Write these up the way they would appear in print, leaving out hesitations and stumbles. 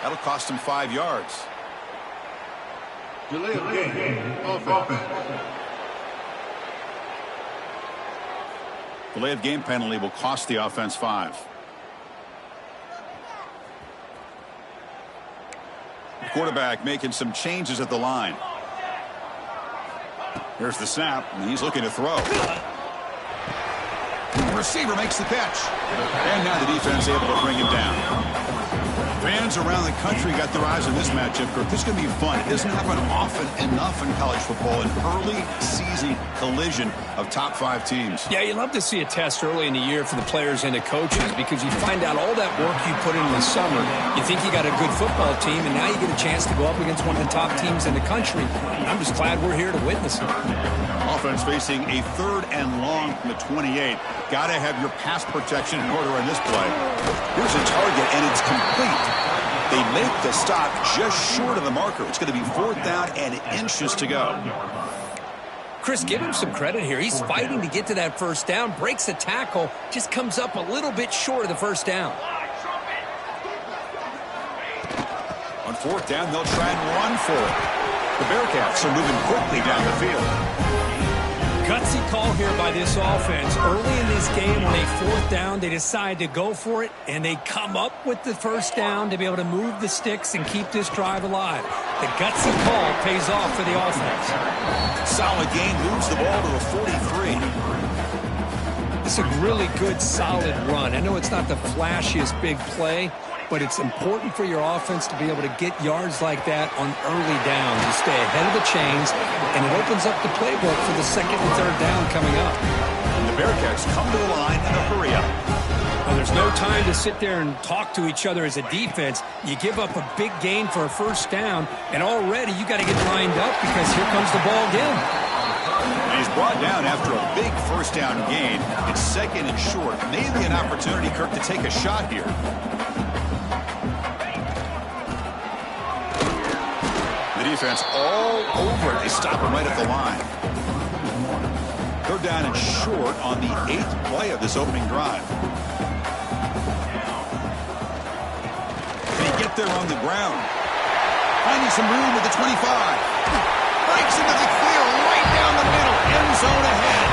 That'll cost him 5 yards. Delay of game. Offense. Delay of game penalty will cost the offense 5. The quarterback making some changes at the line. Here's the snap, and he's looking to throw. The receiver makes the catch. And now the defense able to bring him down. Fans around the country got their eyes on this matchup, Kirk. This is going to be fun. It doesn't happen often enough in college football, an early season collision of top 5 teams. Yeah, you love to see a test early in the year for the players and the coaches because you find out all that work you put in the summer. You think you got a good football team, and now you get a chance to go up against one of the top teams in the country. I'm just glad we're here to witness it. Offense facing a 3rd and long from the 28. Got to have your pass protection in order on this play. Here's a target, and it's complete. They make the stop just short of the marker. It's going to be 4th down and inches to go. Chris, give him some credit here. He's fighting to get to that first down, breaks a tackle, just comes up a little bit short of the first down. On 4th down, they'll try and run for it. The Bearcats are moving quickly down the field. Gutsy call here by this offense. Early in this game, when they 4th down, they decide to go for it, and they come up with the first down to be able to move the sticks and keep this drive alive. The gutsy call pays off for the offense. Solid gain, moves the ball to the 43. It's a really good, solid run. I know it's not the flashiest big play, but it's important for your offense to be able to get yards like that on early downs. You stay ahead of the chains, and it opens up the playbook for the 2nd and 3rd down coming up. And the Bearcats come to the line in a hurry-up. Well, there's no time to sit there and talk to each other as a defense. You give up a big gain for a first down, and already you got to get lined up because here comes the ball again. And he's brought down after a big first down gain. It's 2nd and short. Maybe an opportunity, Kirk, to take a shot here. The defense all over it. They stop him right at the line. 3rd down and short on the 8th play of this opening drive. Can he get there on the ground? Finding some room at the 25. Breaks into the clear right down the middle. End zone ahead.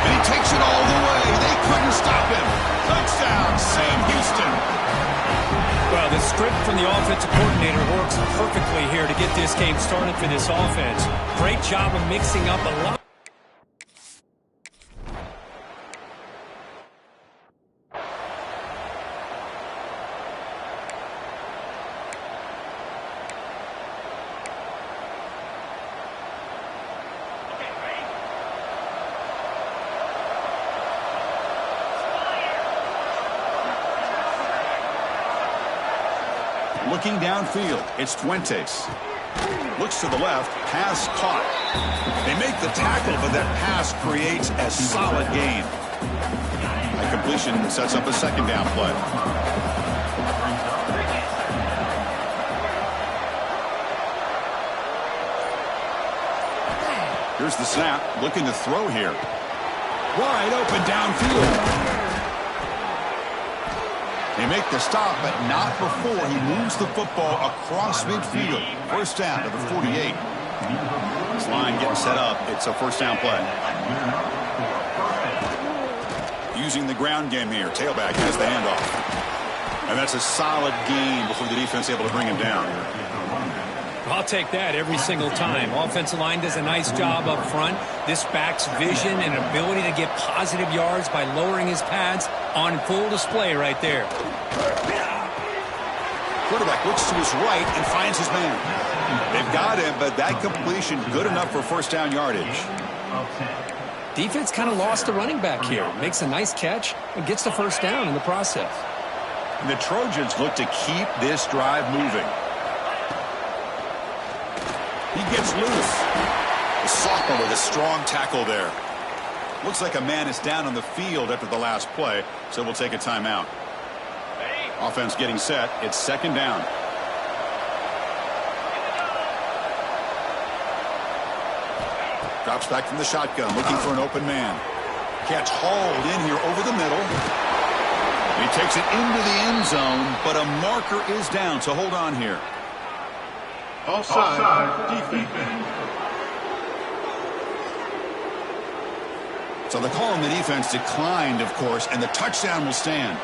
And he takes it all the way. They couldn't stop him. Touchdown, Sam Houston. Well, the script from the offensive coordinator works perfectly here to get this game started for this offense. Great job of mixing up a lot. Looking downfield, it's Fuentes. Looks to the left, pass caught. They make the tackle, but that pass creates a solid gain. A completion sets up a 2nd down play. Here's the snap, looking to throw here. Wide open downfield. They make the stop, but not before he moves the football across midfield. First down to the 48. This line getting set up. It's a first down play. Using the ground game here. Tailback has the handoff. And that's a solid gain before the defense is able to bring him down. I'll take that every single time. Offensive line does a nice job up front. This back's vision and ability to get positive yards by lowering his pads on full display right there. Quarterback looks to his right and finds his man. They've got him, but that completion good enough for first down yardage. Defense kind of lost the running back here. Makes a nice catch and gets the first down in the process. And the Trojans look to keep this drive moving. He gets loose. The sophomore with a strong tackle there. Looks like a man is down on the field after the last play, so we'll take a timeout. Offense getting set. It's 2nd down. Drops back from the shotgun, looking for an open man. Catch hauled in here over the middle. He takes it into the end zone, but a marker is down, so hold on here. Offside, defense. So the call on the defense declined, of course, and the touchdown will stand.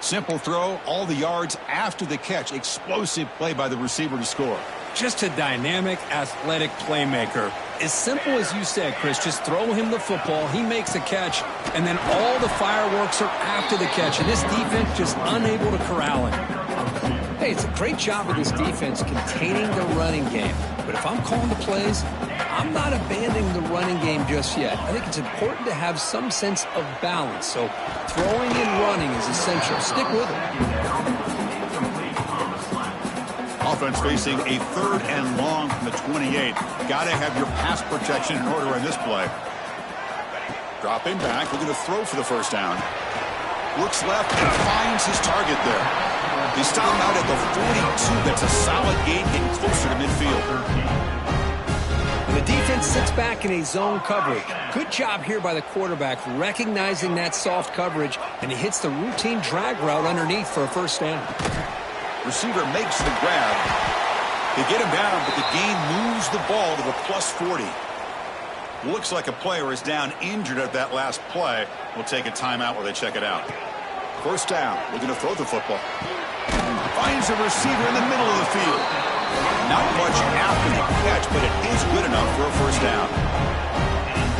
Simple throw, all the yards after the catch. Explosive play by the receiver to score. Just a dynamic, athletic playmaker. As simple as you said, Chris, just throw him the football, he makes a catch, and then all the fireworks are after the catch, and this defense just unable to corral him. Hey, it's a great job of this defense containing the running game. But if I'm calling the plays, I'm not abandoning the running game just yet. I think it's important to have some sense of balance. So throwing and running is essential. Stick with it. Offense facing a 3rd and long from the 28. Got to have your pass protection in order on this play. Dropping back, looking to throw for the first down. Looks left and finds his target there. He stopped out at the 42. That's a solid gain, getting closer to midfield. And the defense sits back in a zone coverage. Good job here by the quarterback recognizing that soft coverage, and he hits the routine drag route underneath for a first down. Receiver makes the grab. They get him down, but the gain moves the ball to the plus 40. Looks like a player is down injured at that last play. We'll take a timeout while they check it out. First down, looking to throw the football. Finds a receiver in the middle of the field. Not much after the catch, but it is good enough for a first down.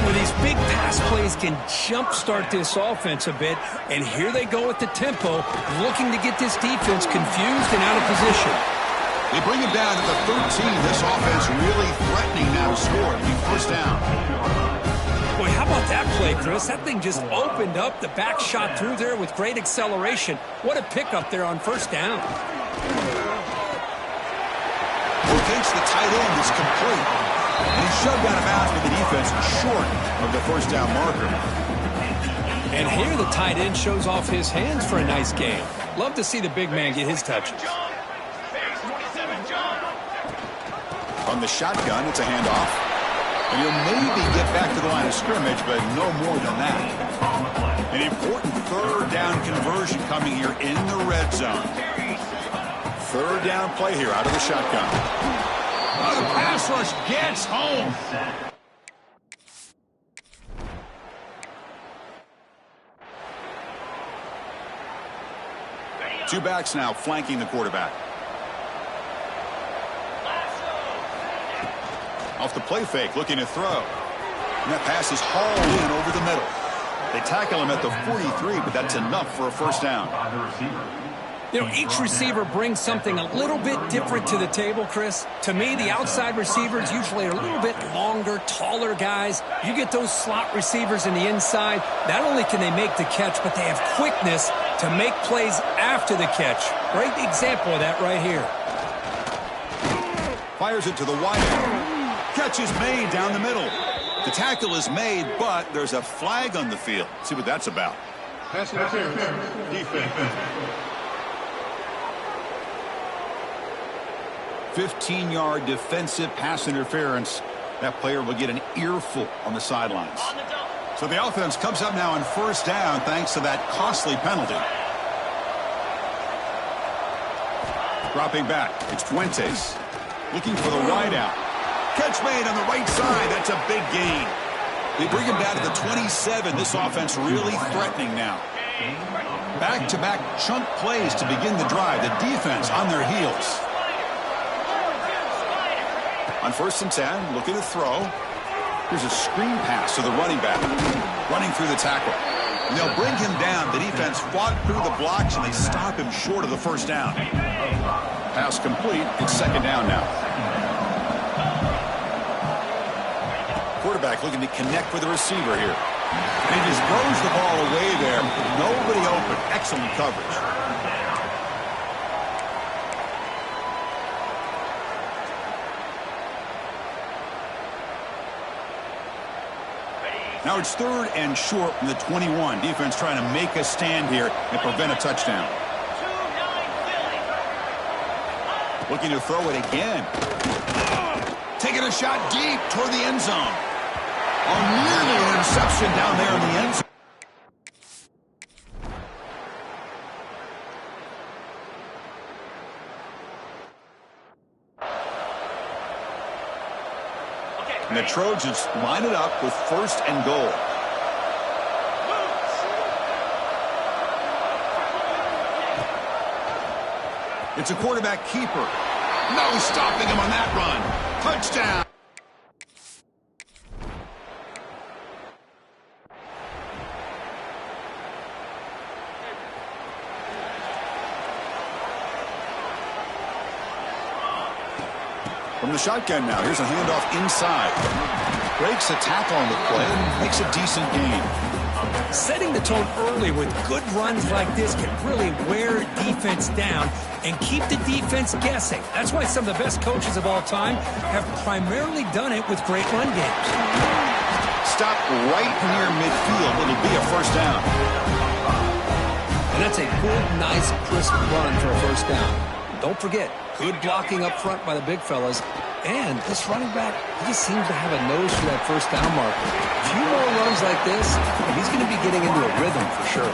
Well, these big pass plays can jumpstart this offense a bit, and here they go at the tempo, looking to get this defense confused and out of position. They bring him down at the 13. This offense really threatening now to score. It'll be first down. Boy, how about that play, Chris? That thing just opened up. The back shot through there with great acceleration. What a pickup there on first down. Locates the tight end is complete. And he's shoved out of bounds with the defense short of the first down marker. And here the tight end shows off his hands for a nice game. Love to see the big man get his touches. On the shotgun, it's a handoff. And he'll maybe get back to the line of scrimmage, but no more than that. An important 3rd down conversion coming here in the red zone. 3rd down play here out of the shotgun. Oh, the pass rush gets home. Two backs now flanking the quarterback. Off the play fake, looking to throw. And that pass is hauled in over the middle. They tackle him at the 43, but that's enough for a first down. You know, each receiver brings something a little bit different to the table, Chris. To me, the outside receivers usually are a little bit longer, taller guys. You get those slot receivers in the inside, not only can they make the catch, but they have quickness to make plays after the catch. Great example of that right here. Fires it to the wide end. Catch is made down the middle. The tackle is made, but there's a flag on the field. See what that's about. Pass interference. Defense. 15-yard defensive pass interference. That player will get an earful on the sidelines. So the offense comes up now on first down thanks to that costly penalty. Dropping back, it's Fuentes. Looking for the wide out. Catch made on the right side. That's a big gain. They bring him down to the 27. This offense really threatening now. Back-to-back chunk plays to begin the drive. The defense on their heels. On 1st and 10, looking to throw. Here's a screen pass to the running back. Running through the tackle. And they'll bring him down. The defense fought through the blocks, and they stop him short of the first down. Pass complete. It's 2nd down now. Quarterback looking to connect with the receiver here. And he just throws the ball away there. Nobody open. Excellent coverage. Now it's 3rd and short from the 21. Defense trying to make a stand here and prevent a touchdown. Looking to throw it again. Taking a shot deep toward the end zone. Oh, nearly an interception down there in the end zone. And the Trojans line it up with 1st and goal. It's a quarterback keeper. No stopping him on that run. Touchdown. From the shotgun now, here's a handoff inside. Breaks a tackle on the play and makes a decent gain. Setting the tone early with good runs like this can really wear defense down and keep the defense guessing. That's why some of the best coaches of all time have primarily done it with great run games. Stop right near midfield. It'll be a 1st down. And that's a good, nice, crisp run for a 1st down. Don't forget, good blocking up front by the big fellas. And this running back, he just seems to have a nose for that 1st down marker. A few more runs like this, and he's going to be getting into a rhythm for sure.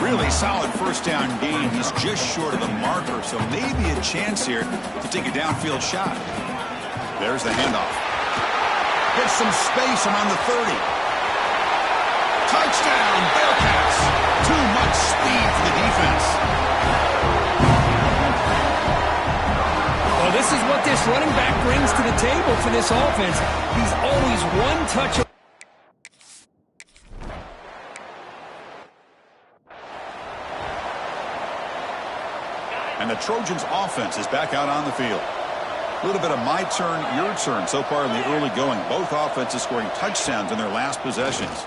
Really solid 1st down gain. He's just short of the marker, so maybe a chance here to take a downfield shot. There's the handoff. Gets some space around the 30. Touchdown, Bearcats. Too much speed for the defense. Well, this is what this running back brings to the table for this offense. He's always one touch. And the Trojans' offense is back out on the field. A little bit of my turn, your turn so far in the early going. Both offenses scoring touchdowns in their last possessions.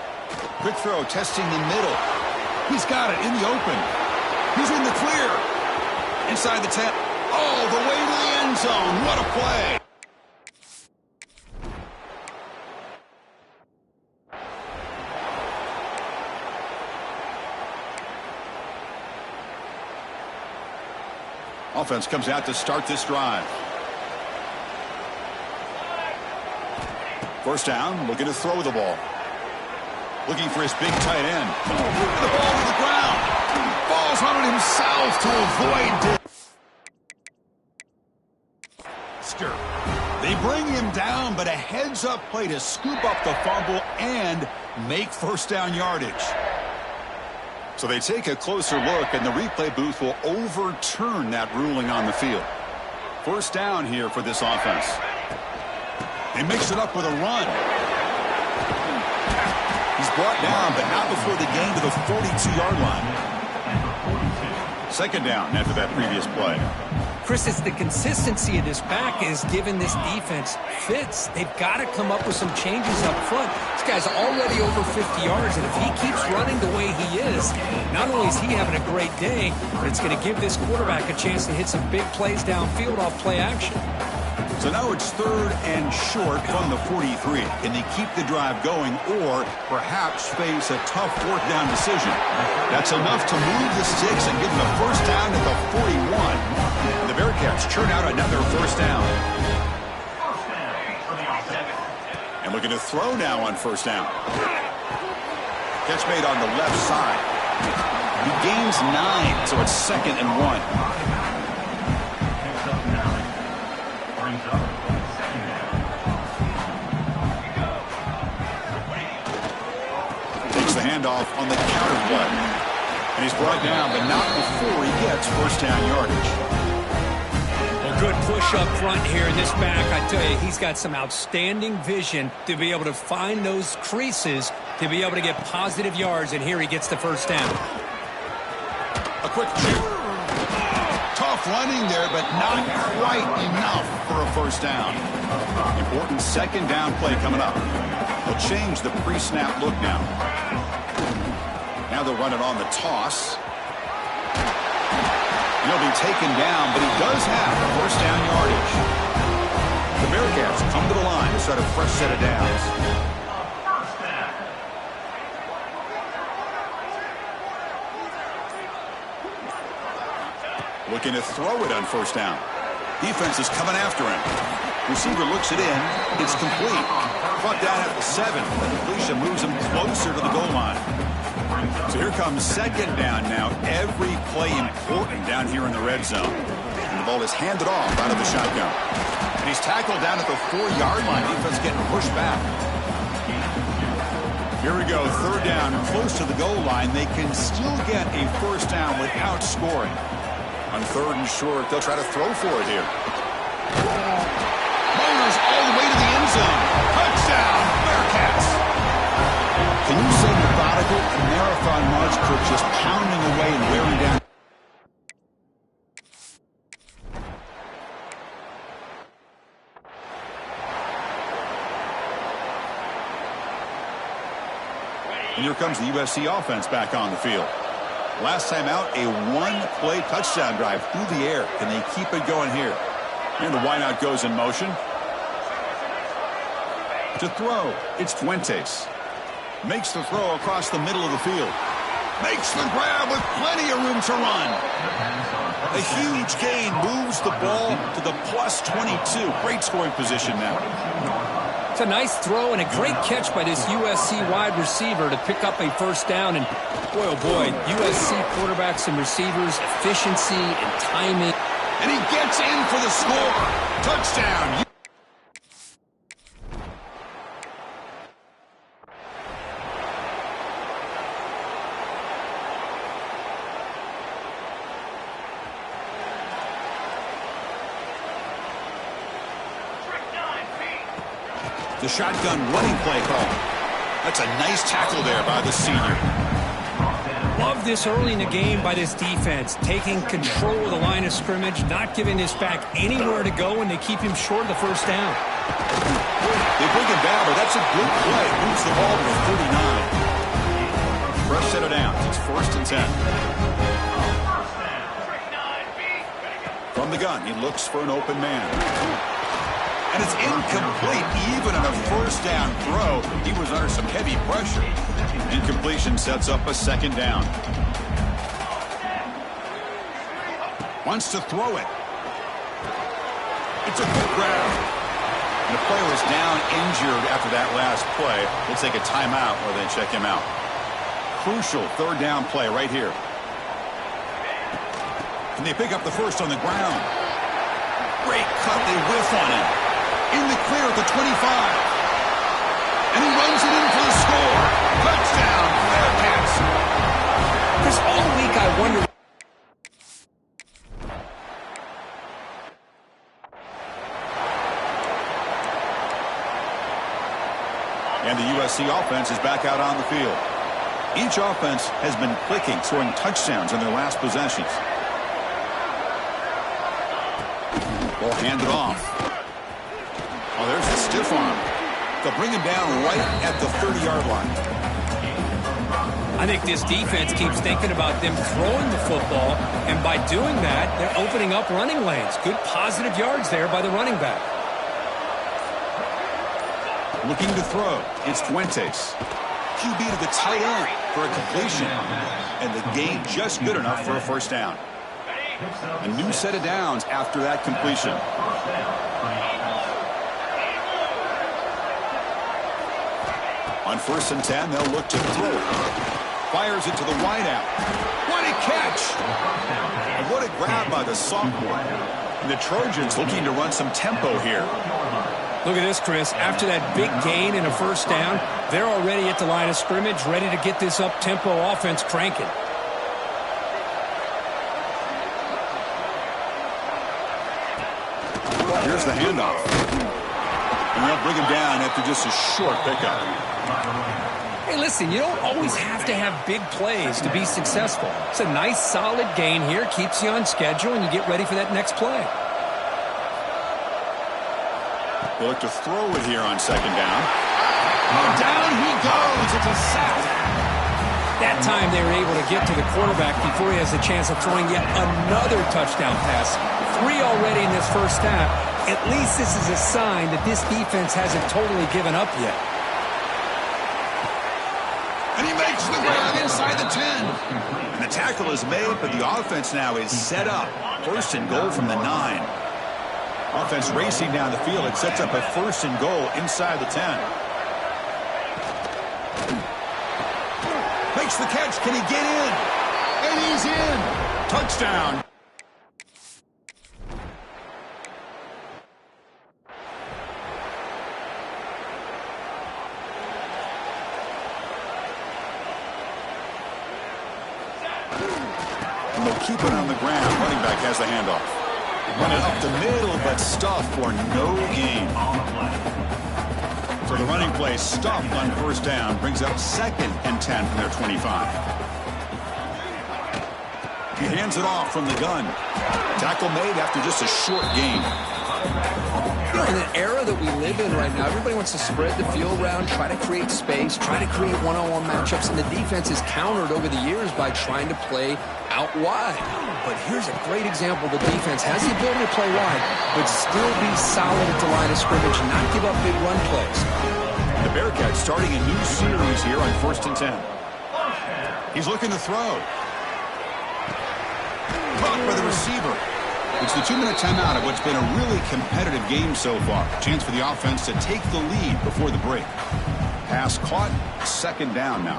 Quick throw, testing the middle. He's got it in the open. He's in the clear. Inside the 10. All the way to the end zone. What a play. Offense comes out to start this drive. 1st down, looking to throw the ball. Looking for his big tight end. The ball to the ground. Falls on it himself to avoid. They bring him down, but a heads-up play to scoop up the fumble and make 1st down yardage. So they take a closer look, and the replay booth will overturn that ruling on the field. 1st down here for this offense. They mix it up with a run. He's brought down, but not before the gain to the 42-yard line. 2nd down after that previous play. Chris, it's the consistency of this back is giving this defense fits. They've got to come up with some changes up front. This guy's already over 50 yards, and if he keeps running the way he is, not only is he having a great day, but it's going to give this quarterback a chance to hit some big plays downfield off play action. So now it's 3rd and short from the 43. Can they keep the drive going or perhaps face a tough 4th down decision? That's enough to move the sticks and give them a 1st down at the 41. And the Bearcats churn out another 1st down. And looking to throw now on 1st down. Catch made on the left side. He gains 9, so it's 2nd and 1. Handoff on the counter play. And he's brought down, but not before he gets 1st down yardage. Well, good push up front here in this back. I tell you, he's got some outstanding vision to be able to find those creases to be able to get positive yards, and here he gets the 1st down. A quick shoot. Tough running there, but not quite enough for a 1st down. Important 2nd down play coming up. They'll change the pre-snap look now. Now they'll run it on the toss. He'll be taken down, but he does have the 1st down yardage. The Bearcats come to the line to start a fresh set of downs. Looking to throw it on 1st down. Defense is coming after him. Receiver looks it in. It's complete. Brought down at the 7. The completion moves him closer to the goal line. So here comes second down now. Every play important down here in the red zone. And the ball is handed off out of the shotgun. And he's tackled down at the 4-yard line. Defense getting pushed back. Here we go. Third down, close to the goal line. They can still get a first down without scoring. On third and short, they'll try to throw for it here. Motors all the way to the end zone. Touchdown, Bearcats. Can you say methodical? A marathon march, Kirk, just pounding away and wearing down. And here comes the USC offense back on the field. Last time out, a one-play touchdown drive through the air. Can they keep it going here? And the wideout goes in motion. To throw, it's Fuentes. Makes the throw across the middle of the field. Makes the grab with plenty of room to run. A huge gain moves the ball to the +22. Great scoring position now. It's a nice throw and a great catch by this USC wide receiver to pick up a first down. And boy, oh boy, USC quarterbacks and receivers, efficiency and timing. And he gets in for the score. Touchdown. The shotgun running play call. That's a nice tackle there by the senior. Love this early in the game by this defense, taking control of the line of scrimmage, not giving this back anywhere to go, and they keep him short of the first down. They bring him down, but that's a good play. Moves the ball to the 39. Fresh set of downs. It's 1st and 10. From the gun, he looks for an open man. And it's incomplete. Even on a first down throw, he was under some heavy pressure. Incompletion sets up a second down. Wants to throw it. It's a good grab. And the player was down injured after that last play. We'll take a timeout or they check him out. Crucial third down play right here. And they pick up the first on the ground. Great cut. They whiff on him. In the clear at the 25. And he runs it in for the score. Touchdown, Bearcats. Chris, all week I wonder. And the USC offense is back out on the field. Each offense has been clicking, scoring touchdowns in their last possessions. Ball handed off. Oh, there's the stiff arm. They'll bring him down right at the 30-yard line. I think this defense keeps thinking about them throwing the football, and by doing that, they're opening up running lanes. Good positive yards there by the running back. Looking to throw. It's Fuentes. QB to the tight end for a completion. And the gain just good enough for a first down. A new set of downs after that completion. On 1st and 10, they'll look to throw. Fires it to the wideout. What a catch! And what a grab by the sophomore. And the Trojans looking to run some tempo here. Look at this, Chris. After that big gain and a first down, they're already at the line of scrimmage, ready to get this up-tempo offense cranking. Here's the handoff. And they'll bring him down after just a short pickup. Hey, listen, you don't always have to have big plays to be successful. It's a nice, solid gain here, keeps you on schedule, and you get ready for that next play. They look to throw it here on second down. Oh, down he goes. It's a sack. That time they were able to get to the quarterback before he has a chance of throwing yet another touchdown pass. 3 already in this first half. At least this is a sign that this defense hasn't totally given up yet. And he makes the grab inside the 10. And the tackle is made, but the offense now is set up. 1st and goal from the 9. Offense racing down the field. It sets up a 1st and goal inside the 10. Makes the catch. Can he get in? And he's in. Touchdown. And they'll keep it on the ground. Running back has the handoff. Running up the middle, but stuffed for no gain. So the running play stuffed on 1st down brings up 2nd and 10 from their 25. He hands it off from the gun. Tackle made after just a short gain. You know, in an era that we live in right now, everybody wants to spread the field around, try to create space, try to create one-on-one matchups, and the defense is countered over the years by trying to play out wide. But here's a great example. The defense has the ability to play wide, but still be solid at the line of scrimmage and not give up big run plays. The Bearcats starting a new series here on 1st and 10. He's looking to throw. Caught by the receiver. It's the 2-minute timeout of what's been a really competitive game so far. Chance for the offense to take the lead before the break. Pass caught. 2nd down now.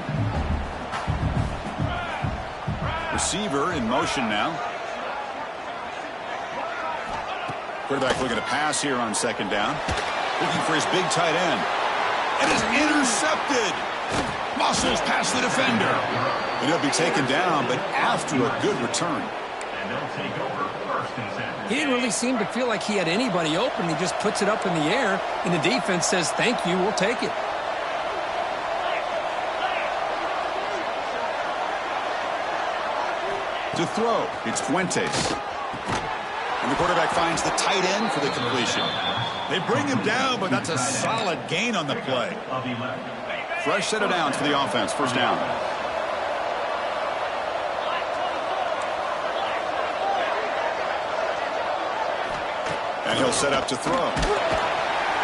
Receiver in motion now. Quarterback looking to pass here on 2nd down. Looking for his big tight end. And is intercepted. Muscles past the defender. And he'll be taken down, but after a good return. And they'll take over 1st and 10. He didn't really seem to feel like he had anybody open. He just puts it up in the air, and the defense says, thank you, we'll take it. To throw, it's Fuentes. And the quarterback finds the tight end for the completion. They bring him down, but that's a solid gain on the play. Fresh set of downs for the offense. 1st down. And he'll set up to throw.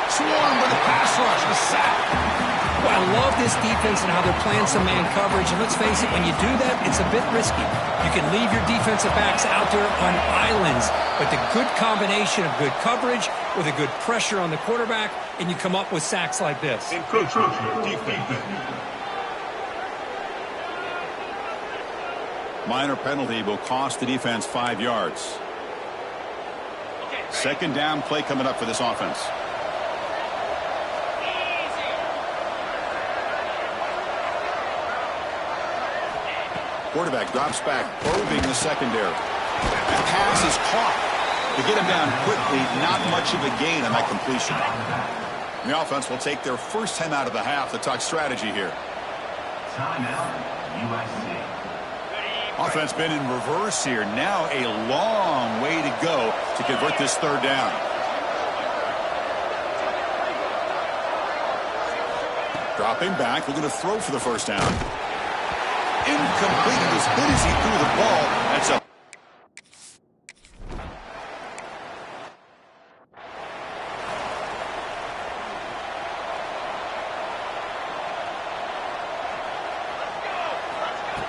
Swarmed with a pass rush. A sack. Well, I love this defense and how they're playing some man coverage. And let's face it, when you do that, it's a bit risky. You can leave your defensive backs out there on islands, but the good combination of good coverage with a good pressure on the quarterback, and you come up with sacks like this. Encroachment defense. Minor penalty will cost the defense 5 yards. 2nd down play coming up for this offense. Quarterback drops back, probing the secondary. That pass is caught. To get him down quickly, not much of a gain on that completion. The offense will take their 1st time out of the half to talk strategy here. Timeout, USC. Offense been in reverse here. Now a long way to go to convert this 3rd down. Dropping back, looking to throw for the 1st down. Incomplete as good as he threw the ball. That's a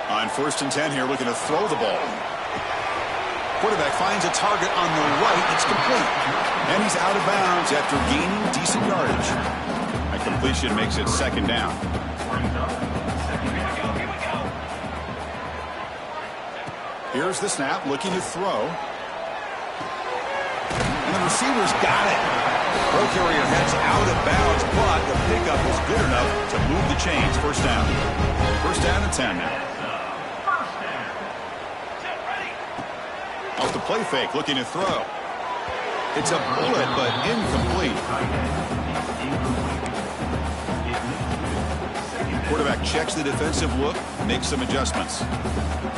on 1st and 10 here, looking to throw the ball. Quarterback finds a target on the right. It's complete. And he's out of bounds after gaining decent yardage. That completion makes it 2nd down. Here's the snap, looking to throw. And the receiver's got it. Ball carrier heads out of bounds, but the pickup is good enough to move the chains. 1st down. 1st down and 10 now. Off the play fake, looking to throw. It's a bullet, but incomplete. Quarterback checks the defensive look, makes some adjustments.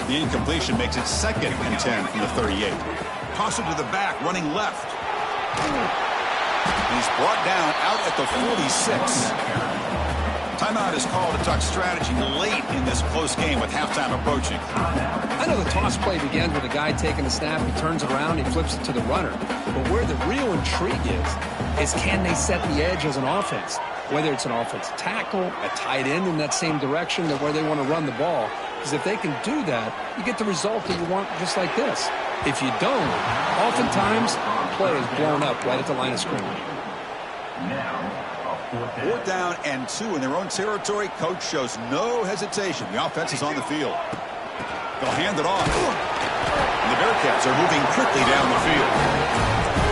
The incompletion makes it 2nd and 10 from the 38. Toss it to the back, running left. And he's brought down out at the 46. Timeout is called to talk strategy late in this close game with halftime approaching. I know the toss play begins with a guy taking the snap, he turns it around, he flips it to the runner. But where the real intrigue is can they set the edge as an offense? Whether it's an offensive tackle, a tight end in that same direction that where they want to run the ball. Because if they can do that, you get the result that you want just like this. If you don't, oftentimes play is blown up right at the line of scrimmage. Now, a Fourth down and 2 in their own territory. Coach shows no hesitation. The offense is on the field. They'll hand it off. And the Bearcats are moving quickly down the field.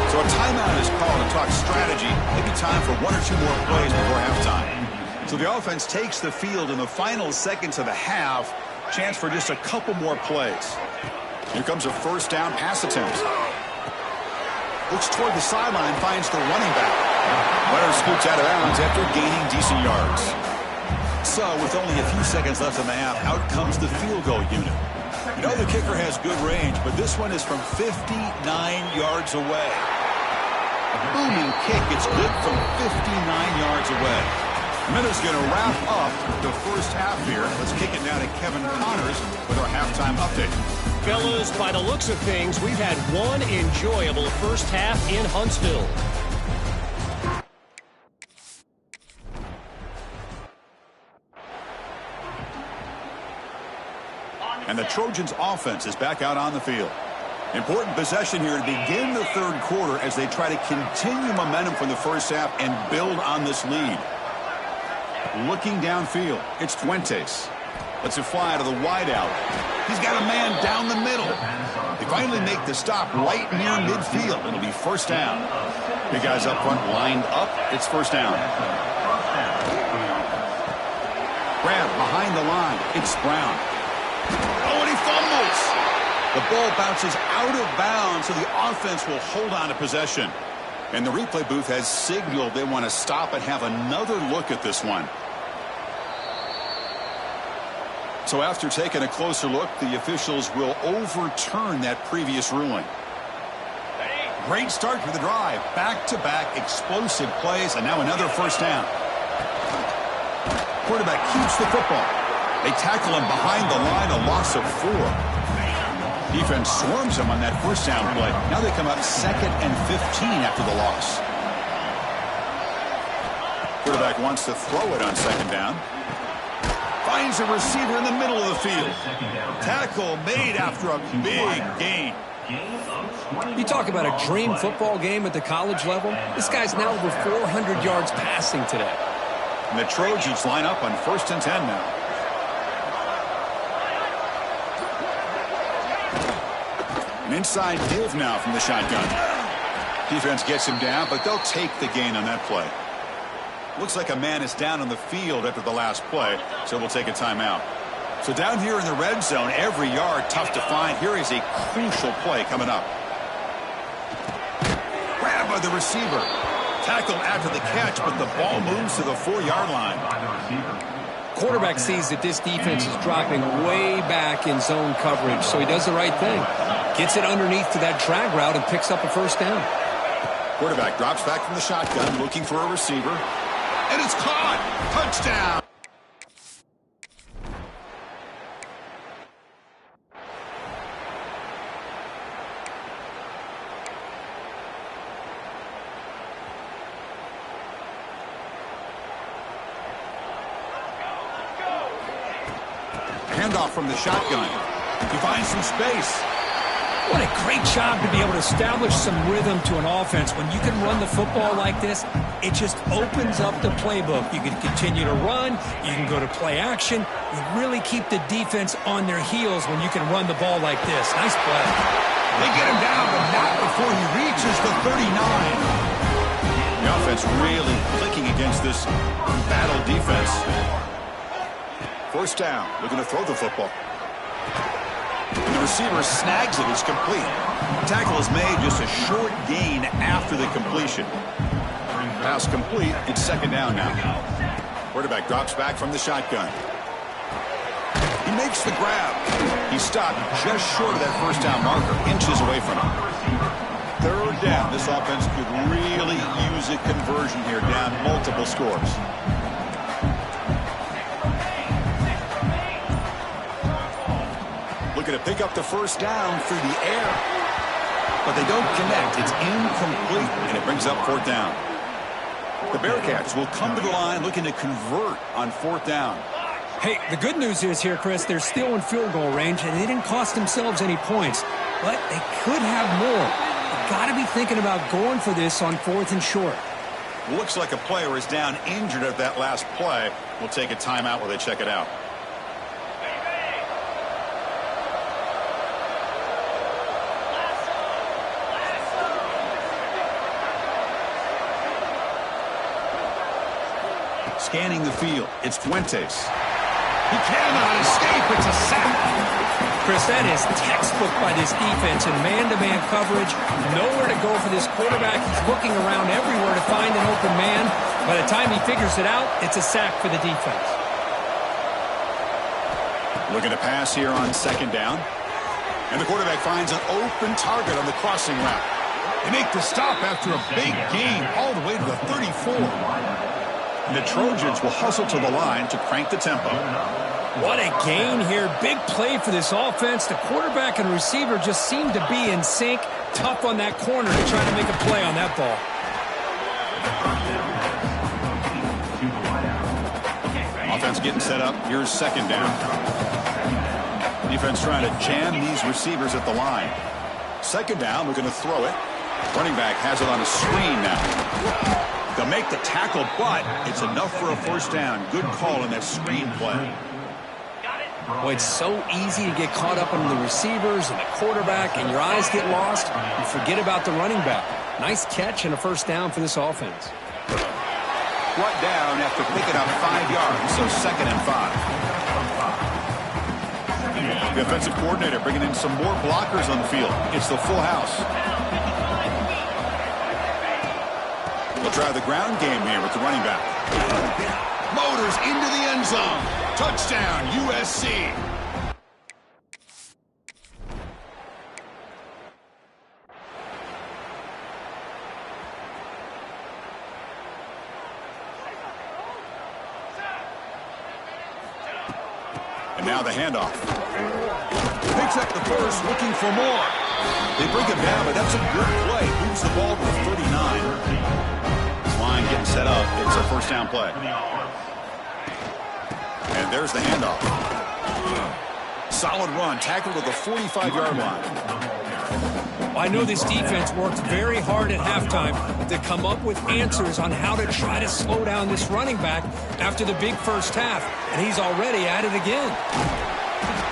So a timeout is called to talk strategy. Maybe time for 1 or 2 more plays before halftime. So the offense takes the field in the final seconds of the half. Chance for just a couple more plays. Here comes a first down pass attempt. Looks toward the sideline, finds the running back. Runner scoots out of bounds after gaining decent yards. So with only a few seconds left in the half, out comes the field goal unit. You know the kicker has good range, but this one is from 59 yards away. A booming kick. It's good from 59 yards away. Minutes going to wrap up the first half here. Let's kick it now to Kevin Connors with our halftime update. Fellas, by the looks of things, we've had one enjoyable first half in Huntsville. And the Trojans' offense is back out on the field. Important possession here to begin the third quarter as they try to continue momentum from the first half and build on this lead. Looking downfield, it's Fuentes. Lets it fly to the wideout. He's got a man down the middle. They finally make the stop right near midfield. It'll be first down. Big guys up front lined up. It's first down. Grab behind the line. It's Brown. Oh, and he fumbles. The ball bounces out of bounds, so the offense will hold on to possession. And the replay booth has signaled they want to stop and have another look at this one. So after taking a closer look, the officials will overturn that previous ruling. Great start for the drive. Back-to-back explosive plays, and now another first down. Quarterback keeps the football. They tackle him behind the line, a loss of 4. Defense swarms him on that first down play. Now they come up 2nd and 15 after the loss. Quarterback wants to throw it on 2nd down. Finds a receiver in the middle of the field. Tackle made after a big gain. You talk about a dream football game at the college level. This guy's now over 400 yards passing today. And the Trojans line up on 1st and 10 now. An inside give now from the shotgun. Defense gets him down, but they'll take the gain on that play. Looks like a man is down on the field after the last play, so we'll take a timeout. So down here in the red zone, every yard tough to find. Here is a crucial play coming up. Grab by the receiver. Tackle after the catch, but the ball moves to the 4-yard line. Quarterback sees that this defense is dropping way back in zone coverage, so he does the right thing. Gets it underneath to that drag route and picks up a first down. Quarterback drops back from the shotgun, looking for a receiver. And it's caught. Touchdown. Handoff from the shotgun. He finds some space. What a great job to be able to establish some rhythm to an offense. When you can run the football like this, it just opens up the playbook. You can continue to run. You can go to play action. You really keep the defense on their heels when you can run the ball like this. Nice play. They get him down, but not before he reaches the 39. The offense really clicking against this battle defense. First down, looking to throw the football. And the receiver snags it. It's complete. Tackle is made, just a short gain after the completion. Pass complete. It's 2nd down now. Quarterback drops back from the shotgun. He makes the grab. He stopped just short of that first down marker, inches away from him. 3rd down. This offense could really use a conversion here, down multiple scores. Looking to pick up the first down through the air. But they don't connect. It's incomplete, and it brings up 4th down. The Bearcats will come to the line looking to convert on 4th down. Hey, the good news is here, Chris, they're still in field goal range, and they didn't cost themselves any points. But they could have more. You got to be thinking about going for this on 4th and short. Looks like a player is down injured at that last play. We'll take a timeout while they check it out. Scanning the field, it's Fuentes. He cannot escape. It's a sack. Chris, that is textbook by this defense in man-to-man coverage. Nowhere to go for this quarterback. He's looking around everywhere to find an open man. By the time he figures it out, it's a sack for the defense. Looking to pass here on 2nd down. And the quarterback finds an open target on the crossing route. They make the stop after a big gain all the way to the 34. And the Trojans will hustle to the line to crank the tempo. What a gain here. Big play for this offense. The quarterback and receiver just seem to be in sync. Tough on that corner to try to make a play on that ball. Offense getting set up. Here's 2nd down. Defense trying to jam these receivers at the line. 2nd down, looking to throw it. Running back has it on a screen now. They'll make the tackle, but it's enough for a 1st down. Good call in that screen play. Boy, it's so easy to get caught up in the receivers and the quarterback, and your eyes get lost. You forget about the running back. Nice catch and a 1st down for this offense. Brought down after picking up 5 yards, so 2nd and 5. The offensive coordinator bringing in some more blockers on the field. It's the full house. We'll try the ground game here with the running back. Motors into the end zone. Touchdown, USC. And now the handoff. Picks up the first, looking for more. They bring him down, but that's a good play. Moves the ball to the 39. Line getting set up. It's a 1st down play. And there's the handoff. Solid run. Tackled to the 45-yard line. Well, I know this defense worked very hard at halftime to come up with answers on how to try to slow down this running back after the big 1st half. And he's already at it again.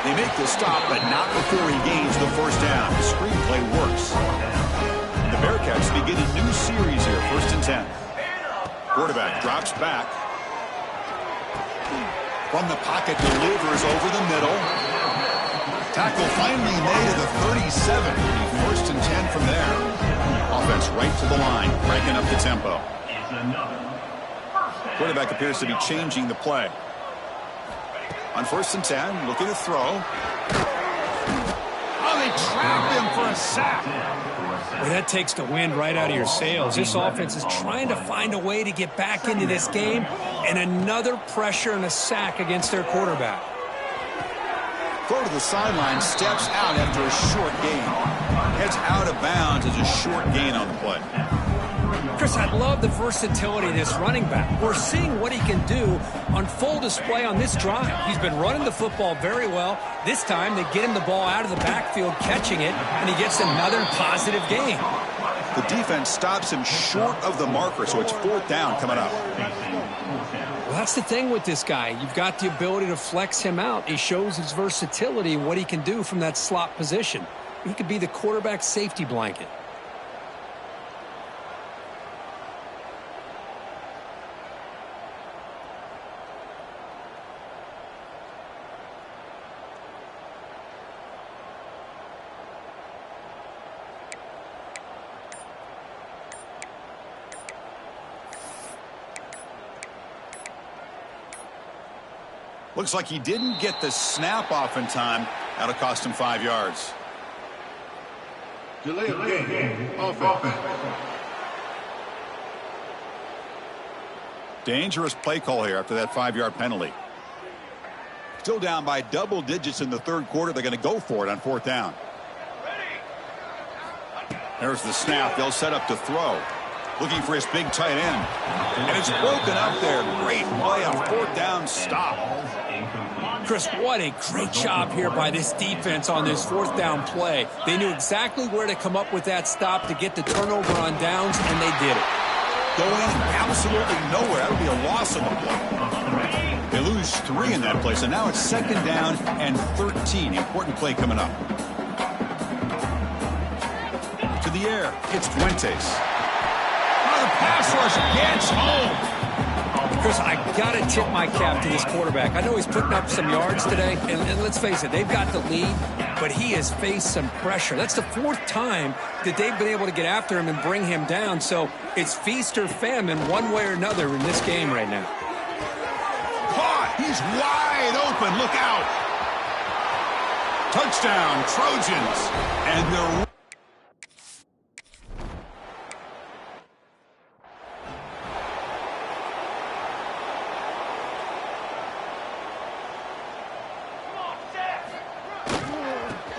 They make the stop, but not before he gains the 1st down. The screenplay works. And the Bearcats begin a new series here, 1st and 10. Quarterback drops back. From the pocket, delivers over the middle. Tackle finally made at the 37. 1st and 10 from there. Offense right to the line, cranking up the tempo. Quarterback appears to be changing the play. On 1st and 10, looking to throw. Oh, they trap him for a sack. Well, that takes the wind right out of your sails. This offense is trying to find a way to get back into this game, and another pressure and a sack against their quarterback. Throw to the sideline, steps out after a short gain. Heads out of bounds as a short gain on the play. Chris, I love the versatility of this running back. We're seeing what he can do on full display on this drive. He's been running the football very well. This time, they get him the ball out of the backfield, catching it, and he gets another positive gain. The defense stops him short of the marker, so it's 4th down coming up. Well, that's the thing with this guy. You've got the ability to flex him out. He shows his versatility and what he can do from that slot position. He could be the quarterback safety blanket. Looks like he didn't get the snap off in time. That'll cost him 5 yards. Delay game. Offense. Dangerous play call here after that 5-yard penalty. Still down by double digits in the 3rd quarter. They're going to go for it on 4th down. There's the snap. They'll set up to throw. Looking for his big tight end. And it's broken up there. Great play on fourth down stop. Chris, what a great job here by this defense on this fourth down play. They knew exactly where to come up with that stop to get the turnover on downs, and they did it. Going absolutely nowhere. That would be a loss of a play. They lose 3 in that play, so now it's second down and 13. Important play coming up. To the air, it's Fuentes. The pass rush gets home. Chris, I got to tip my cap to this quarterback. I know he's putting up some yards today, and let's face it, they've got the lead, but he has faced some pressure. That's the 4th time that they've been able to get after him and bring him down, so it's feast or famine one way or another in this game right now. Caught! He's wide open. Look out! Touchdown, Trojans. And they're...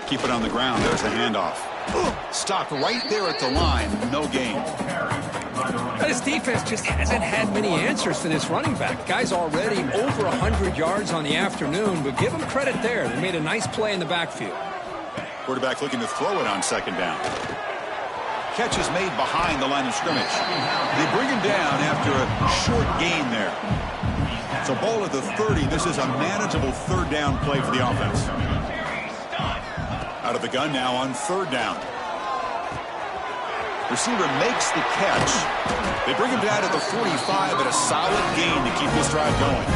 Keep it on the ground. There's the handoff. Stopped right there at the line. No gain. This defense just hasn't had many answers for this running back. Guy's already over 100 yards on the afternoon, but give him credit there. They made a nice play in the backfield. Quarterback looking to throw it on second down. Catch is made behind the line of scrimmage. They bring him down after a short gain there. So ball at the 30. This is a manageable third down play for the offense. Out of the gun now on third down. Receiver makes the catch. They bring him down to the 45 at a solid gain to keep this drive going.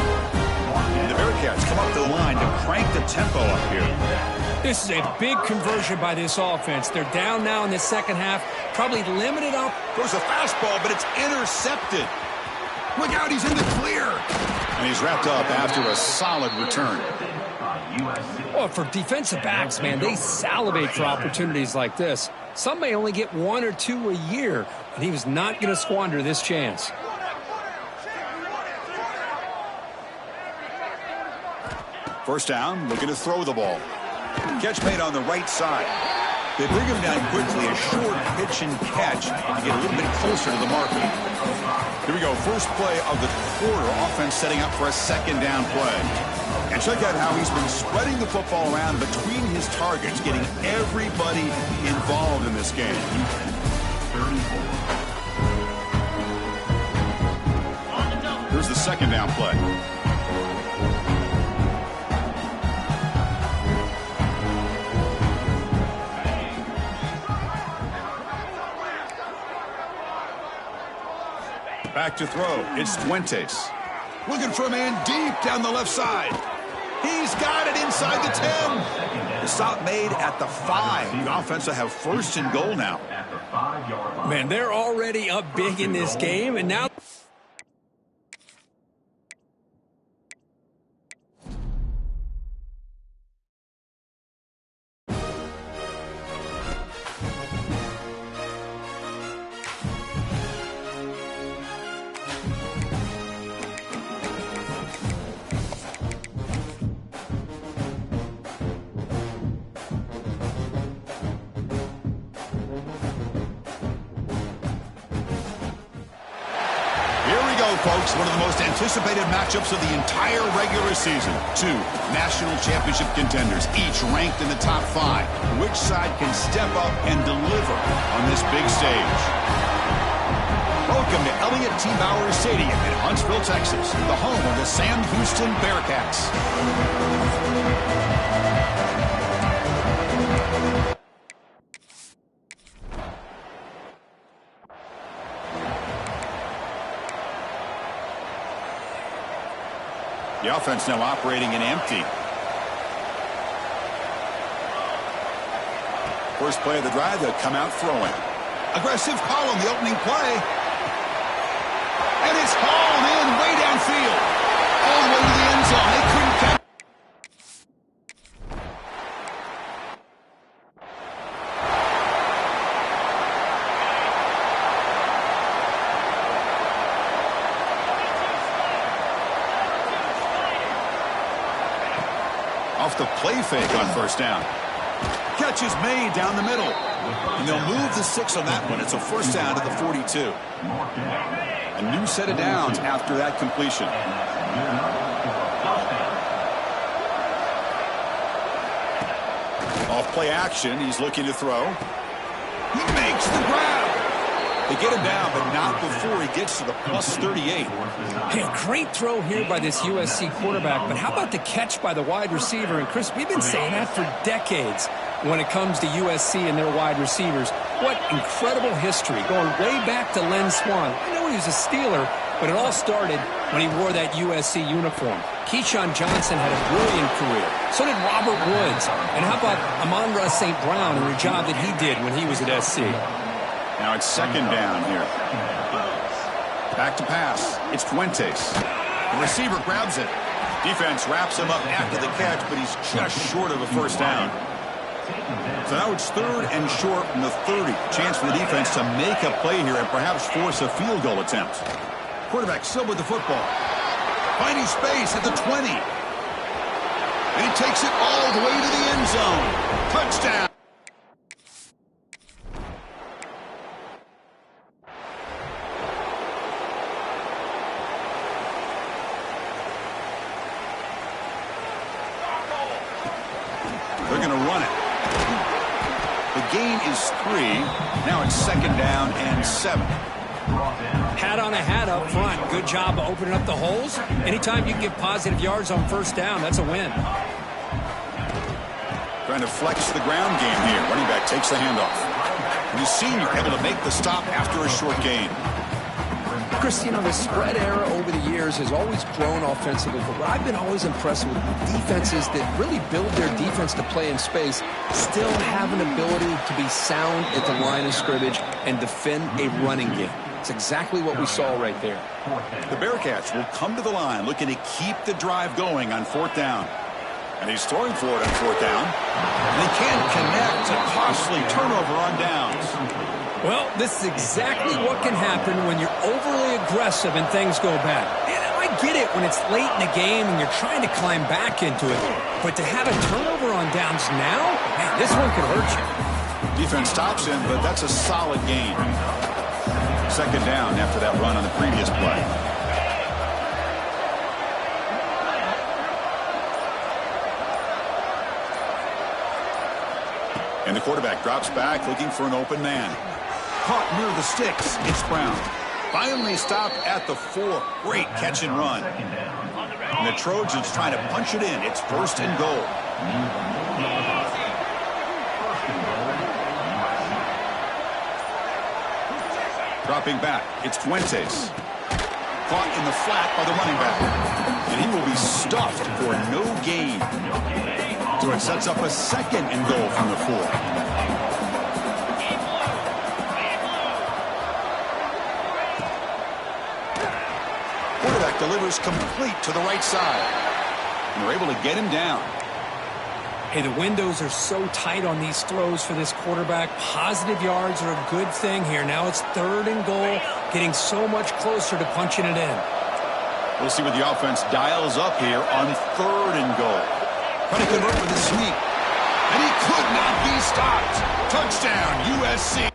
And the Bearcats come up to the line to crank the tempo up here. This is a big conversion by this offense. They're down now in the second half. Probably limited up. Throws a fastball, but it's intercepted. Look out, he's in the clear. And he's wrapped up after a solid return. Well, for defensive backs, man, they salivate for opportunities like this. Some may only get 1 or 2 a year, and he was not going to squander this chance. First down, looking to throw the ball. Catch made on the right side. They bring him down quickly, a short pitch and catch to get a little bit closer to the marker. Here we go, first play of the quarter. Offense setting up for a second down play. And check out how he's been spreading the football around between his targets, getting everybody involved in this game. Here's the second down play. Back to throw. It's Fuentes. Looking for a man deep down the left side. He's got it inside the 10. The stop made at the 5. The offense will have first and goal now. Man, they're already up big in this game, and now... Folks, one of the most anticipated matchups of the entire regular season. 2 national championship contenders, each ranked in the top 5. Which side can step up and deliver on this big stage? Welcome to Elliott T. Bauer Stadium in Huntsville, Texas, the home of the Sam Houston Bearcats. The offense now operating in empty. First play of the drive, they'll come out throwing. Aggressive call on the opening play. And it's hauled in way downfield. All the way to the end zone. They couldn't catch. Off the play fake on first down. Catch is made down the middle. And they'll move the 6 on that one. It's a first down to the 42. A new set of downs after that completion. Off play action. He's looking to throw. He makes the grab. They get him down, but not before he gets to the plus 38. Hey, great throw here by this USC quarterback, but how about the catch by the wide receiver? And, Chris, we've been saying that for decades when it comes to USC and their wide receivers. What incredible history, going way back to Len Swan. I know he was a Steeler, but it all started when he wore that USC uniform. Keyshawn Johnson had a brilliant career. So did Robert Woods. And how about Amon-Ra St. Brown and the job that he did when he was at SC? Now it's second down here. Back to pass. It's Fuentes. The receiver grabs it. Defense wraps him up after the catch, but he's just short of a first down. So now it's third and short from the 30. Chance for the defense to make a play here and perhaps force a field goal attempt. Quarterback still with the football. Finding space at the 20. And he takes it all the way to the end zone. Touchdown. They're going to run it. The gain is 3. Now it's second down and 7. Hat on a hat up front. Good job of opening up the holes. Anytime you can get positive yards on first down, that's a win. Trying to flex the ground game here. Running back takes the handoff. And the senior able to make the stop after a short gain. Chris, you know, the spread era over the years has always grown offensively, but what I've been always impressed with defenses that really build their defense to play in space still have an ability to be sound at the line of scrimmage and defend a running game. It's exactly what we saw right there. The Bearcats will come to the line looking to keep the drive going on fourth down. And he's throwing for it on fourth down. And they can't connect. A costly turnover on downs. Well, this is exactly what can happen when you're overly aggressive and things go bad. And I get it when it's late in the game and you're trying to climb back into it. But to have a turnover on downs now, man, this one could hurt you. Defense stops him, but that's a solid gain. Second down after that run on the previous play. And the quarterback drops back looking for an open man. Caught near the sticks. It's Brown. Finally stopped at the 4. Great catch and run. And the Trojans trying to punch it in. It's first and goal. Dropping back. It's Fuentes. Caught in the flat by the running back. And he will be stuffed for no gain. So it sets up a second and goal from the 4. Quarterback delivers complete to the right side. And they're able to get him down. Hey, the windows are so tight on these throws for this quarterback. Positive yards are a good thing here. Now it's third and goal, getting so much closer to punching it in. We'll see what the offense dials up here on third and goal. Trying to convert with a sweep. And he could not be stopped. Touchdown, USC.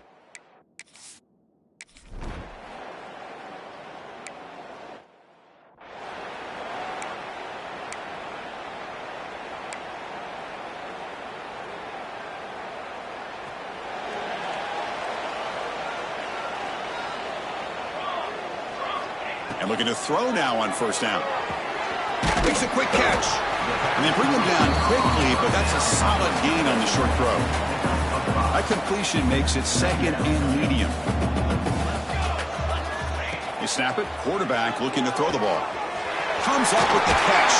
And looking to throw now on first down. Makes a quick catch. And they bring him down quickly, but that's a solid gain on the short throw. That completion makes it second and medium. They snap it. Quarterback looking to throw the ball. Comes up with the catch.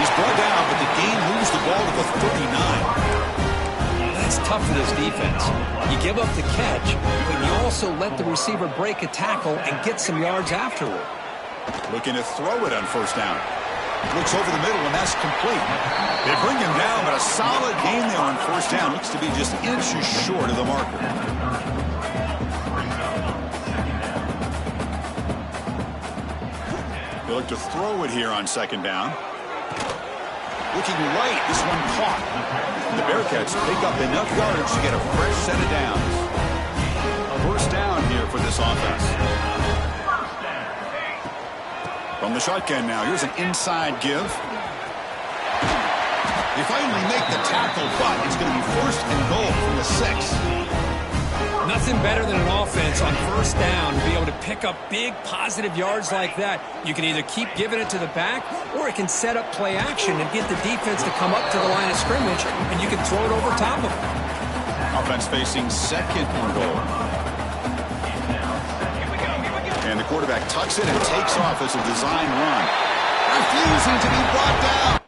He's brought down, but the gain moves the ball to the 39. That's tough for this defense. You give up the catch, but you also let the receiver break a tackle and get some yards afterward. Looking to throw it on first down. Looks over the middle, and that's complete. They bring him down, but a solid gain there on first down. Looks to be just inches short of the marker. They look to throw it here on second down. Looking right, this one caught. The Bearcats pick up enough yardage to get a fresh set of downs. First down here for this offense. From the shotgun now, here's an inside give. They finally make the tackle, but it's going to be first and goal from the 6. Nothing better than an offense on first down to be able to pick up big positive yards like that. You can either keep giving it to the back, or it can set up play action and get the defense to come up to the line of scrimmage, and you can throw it over top of them. Offense facing second and goal. And the quarterback tucks it and takes off as a design run. Refusing to be brought down.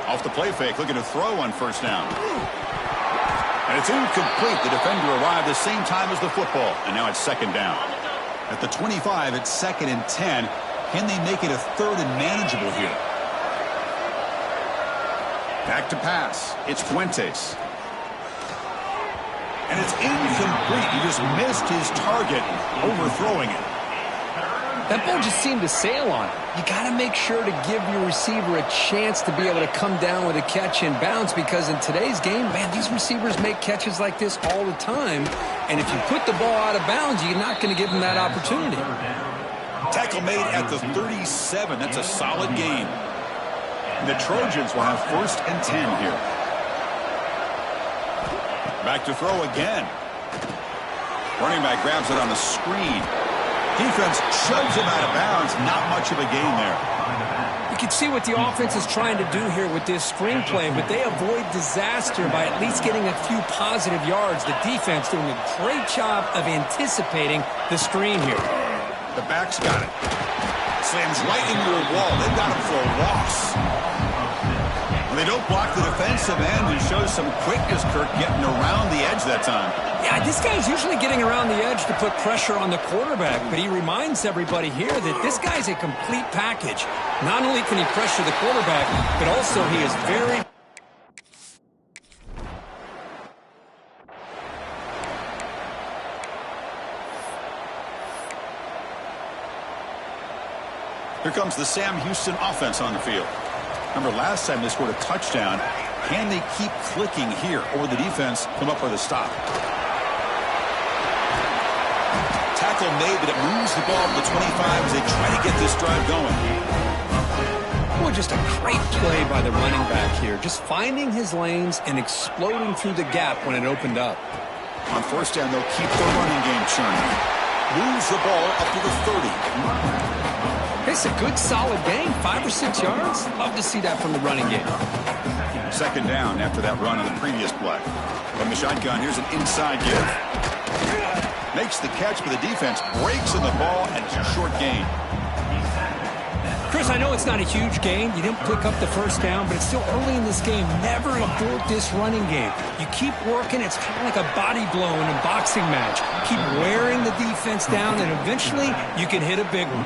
Off the play fake, looking to throw on first down. And it's incomplete. The defender arrived the same time as the football, and now it's second down. At the 25, it's 2nd and 10. Can they make it a 3rd and manageable here? Back to pass. It's Fuentes. And it's incomplete. He just missed his target, overthrowing it. That ball just seemed to sail on it. You got to make sure to give your receiver a chance to be able to come down with a catch in bounds, because in today's game, man, these receivers make catches like this all the time. And if you put the ball out of bounds, you're not going to give them that opportunity. Tackle made at the 37. That's a solid gain. And the Trojans will have 1st and 10 here. Back to throw again. Running back grabs it on the screen. Defense shoves him out of bounds. Not much of a gain there. You can see what the offense is trying to do here with this screenplay, but they avoid disaster by at least getting a few positive yards. The defense doing a great job of anticipating the screen here. The back's got it. Slams right into a wall. They've got him for a loss. They don't block the defensive end and shows some quickness, Kirk, getting around the edge that time. Yeah, this guy's usually getting around the edge to put pressure on the quarterback, but he reminds everybody here that this guy's a complete package. Not only can he pressure the quarterback, but also he is very... Here comes the Sam Houston offense on the field. Remember last time they scored a touchdown. Can they keep clicking here, or will the defense come up with a stop? Tackle made, but it moves the ball to the 25 as they try to get this drive going. Well, just a great play by the running back here. Just finding his lanes and exploding through the gap when it opened up. On first down, they'll keep the running game churning. Moves the ball up to the 30. It's a good, solid gain, 5 or 6 yards. Love to see that from the running game. Second down after that run on the previous play. From the shotgun, here's an inside give. Makes the catch, but the defense breaks in the ball, and it's a short gain. Chris, I know it's not a huge gain. You didn't pick up the first down, but it's still early in this game. Never abort this running game. You keep working. It's kind of like a body blow in a boxing match. Keep wearing the defense down, and eventually you can hit a big one.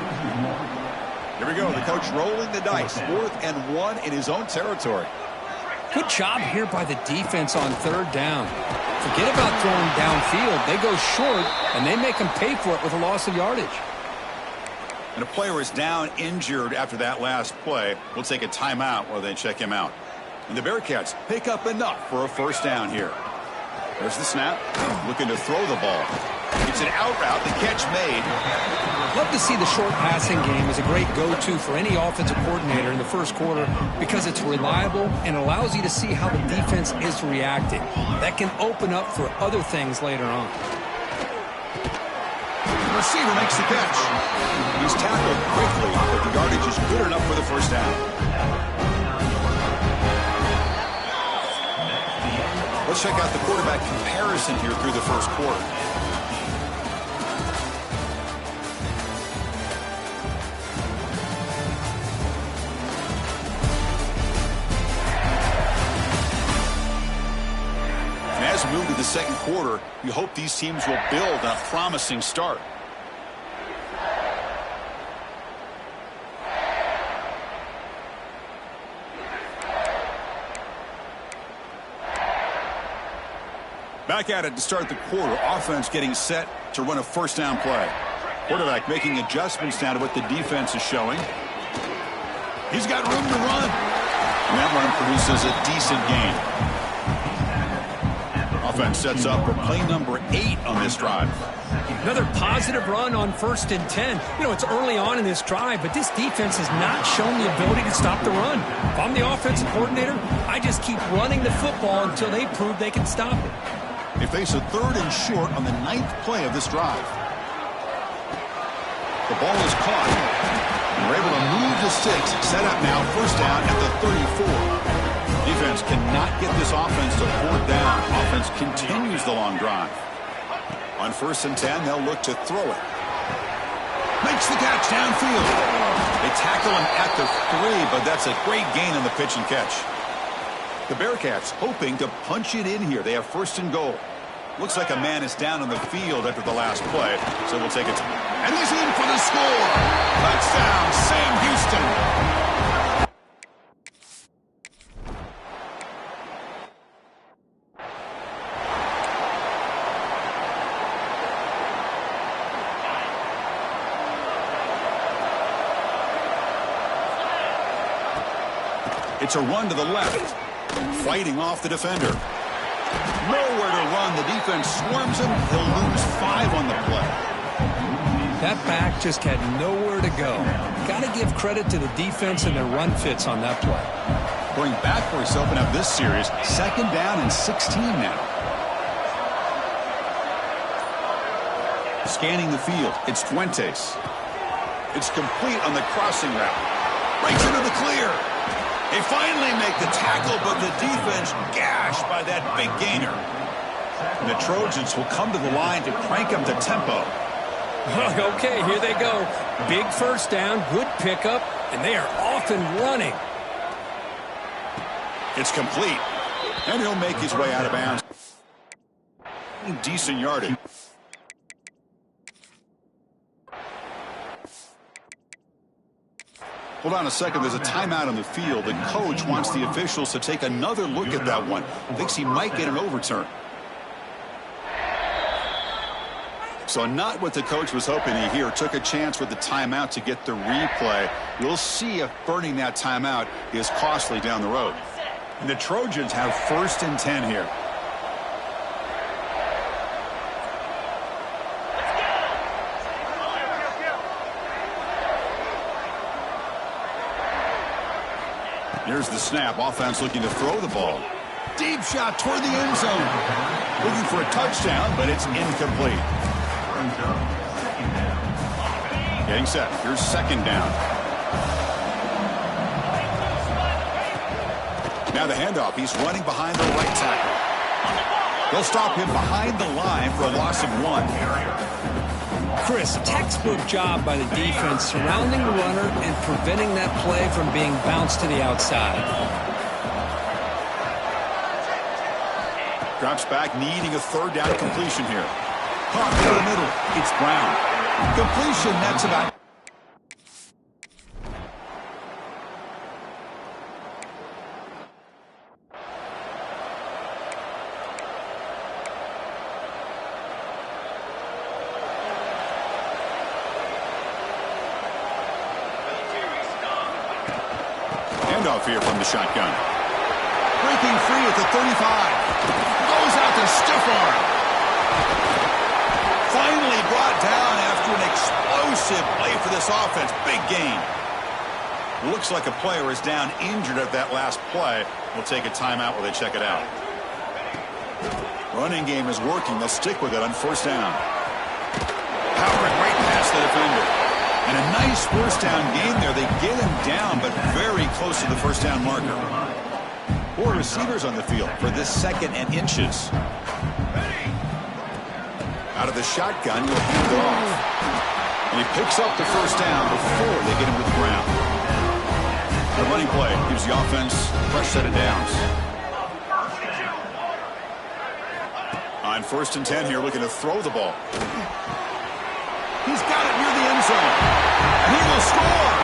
Here we go. The coach rolling the dice. 4th and 1 in his own territory. Good job here by the defense on third down. Forget about throwing downfield. They go short, and they make them pay for it with a loss of yardage. And a player is down injured after that last play. We'll take a timeout while they check him out. And the Bearcats pick up enough for a first down here. There's the snap. Looking to throw the ball. It's an out route. The catch made. Love to see the short passing game as a great go-to for any offensive coordinator in the first quarter, because it's reliable and allows you to see how the defense is reacting. That can open up for other things later on. The receiver makes the catch. He's tackled quickly, but the yardage is good enough for the first down. Let's check out the quarterback comparison here through the first quarter. As we move to the second quarter, you hope these teams will build on a promising start. Back at it to start the quarter. Offense getting set to run a first down play. Quarterback making adjustments now to what the defense is showing. He's got room to run. And that run produces a decent gain. Offense sets up for play number 8 on this drive. Another positive run on 1st and 10. You know, it's early on in this drive, but this defense has not shown the ability to stop the run. If I'm the offensive coordinator, I just keep running the football until they prove they can stop it. They face a 3rd and short on the 9th play of this drive. The ball is caught. And we're able to move the sticks. Set up now, first down at the 34. Defense cannot get this offense to 4th down. Offense continues the long drive. On 1st and 10, they'll look to throw it. Makes the catch downfield. They tackle him at the 3, but that's a great gain on the pitch and catch. The Bearcats hoping to punch it in here. They have 1st and goal. Looks like a man is down on the field after the last play, so we'll take it. And he's in for the score. Touchdown, Sam Houston. It's a run to the left. Fighting off the defender. Nowhere to run. The defense swarms him. He'll lose 5 on the play. That back just had nowhere to go. Got to give credit to the defense and their run fits on that play. Going back for himself and have this series. 2nd down and 16 now. Scanning the field. It's Fuentes. It's complete on the crossing route. Breaks into the clear. They finally make the tackle, but the defense gashed by that big gainer. And the Trojans will come to the line to crank up the tempo. Okay, here they go. Big first down, good pickup, and they are off and running. It's complete. And he'll make his way out of bounds. Decent yardage. Hold on a second. There's a timeout on the field. The coach wants the officials to take another look at that one. Thinks he might get an overturn. So not what the coach was hoping to hear. Took a chance with the timeout to get the replay. We'll see if burning that timeout is costly down the road. And the Trojans have 1st and 10 here. Here's the snap. Offense looking to throw the ball. Deep shot toward the end zone. Looking for a touchdown, but it's incomplete. Getting set. Here's 2nd down. Now the handoff. He's running behind the right tackle. They'll stop him behind the line for a loss of 1. Chris, textbook job by the defense surrounding the runner and preventing that play from being bounced to the outside. Drops back, needing a 3rd down completion here. Caught in the middle. It's Brown. Completion, that's about... Handoff here from the shotgun. Breaking free at the 35. Goes out to stiff arm. Finally brought down after an explosive play for this offense. Big gain. Looks like a player is down injured at that last play. We'll take a timeout while they check it out. Running game is working. They'll stick with it on 1st down. Powering right past the defender. And a nice 1st down gain there. They get him down, but very close to the 1st down marker. 4 receivers on the field for this 2nd and inches. Out of the shotgun, he'll hand it off. And he picks up the 1st down before they get him to the ground. The running play gives the offense a fresh set of downs. On 1st and 10 here, looking to throw the ball. He's got it near the end zone. And he will score.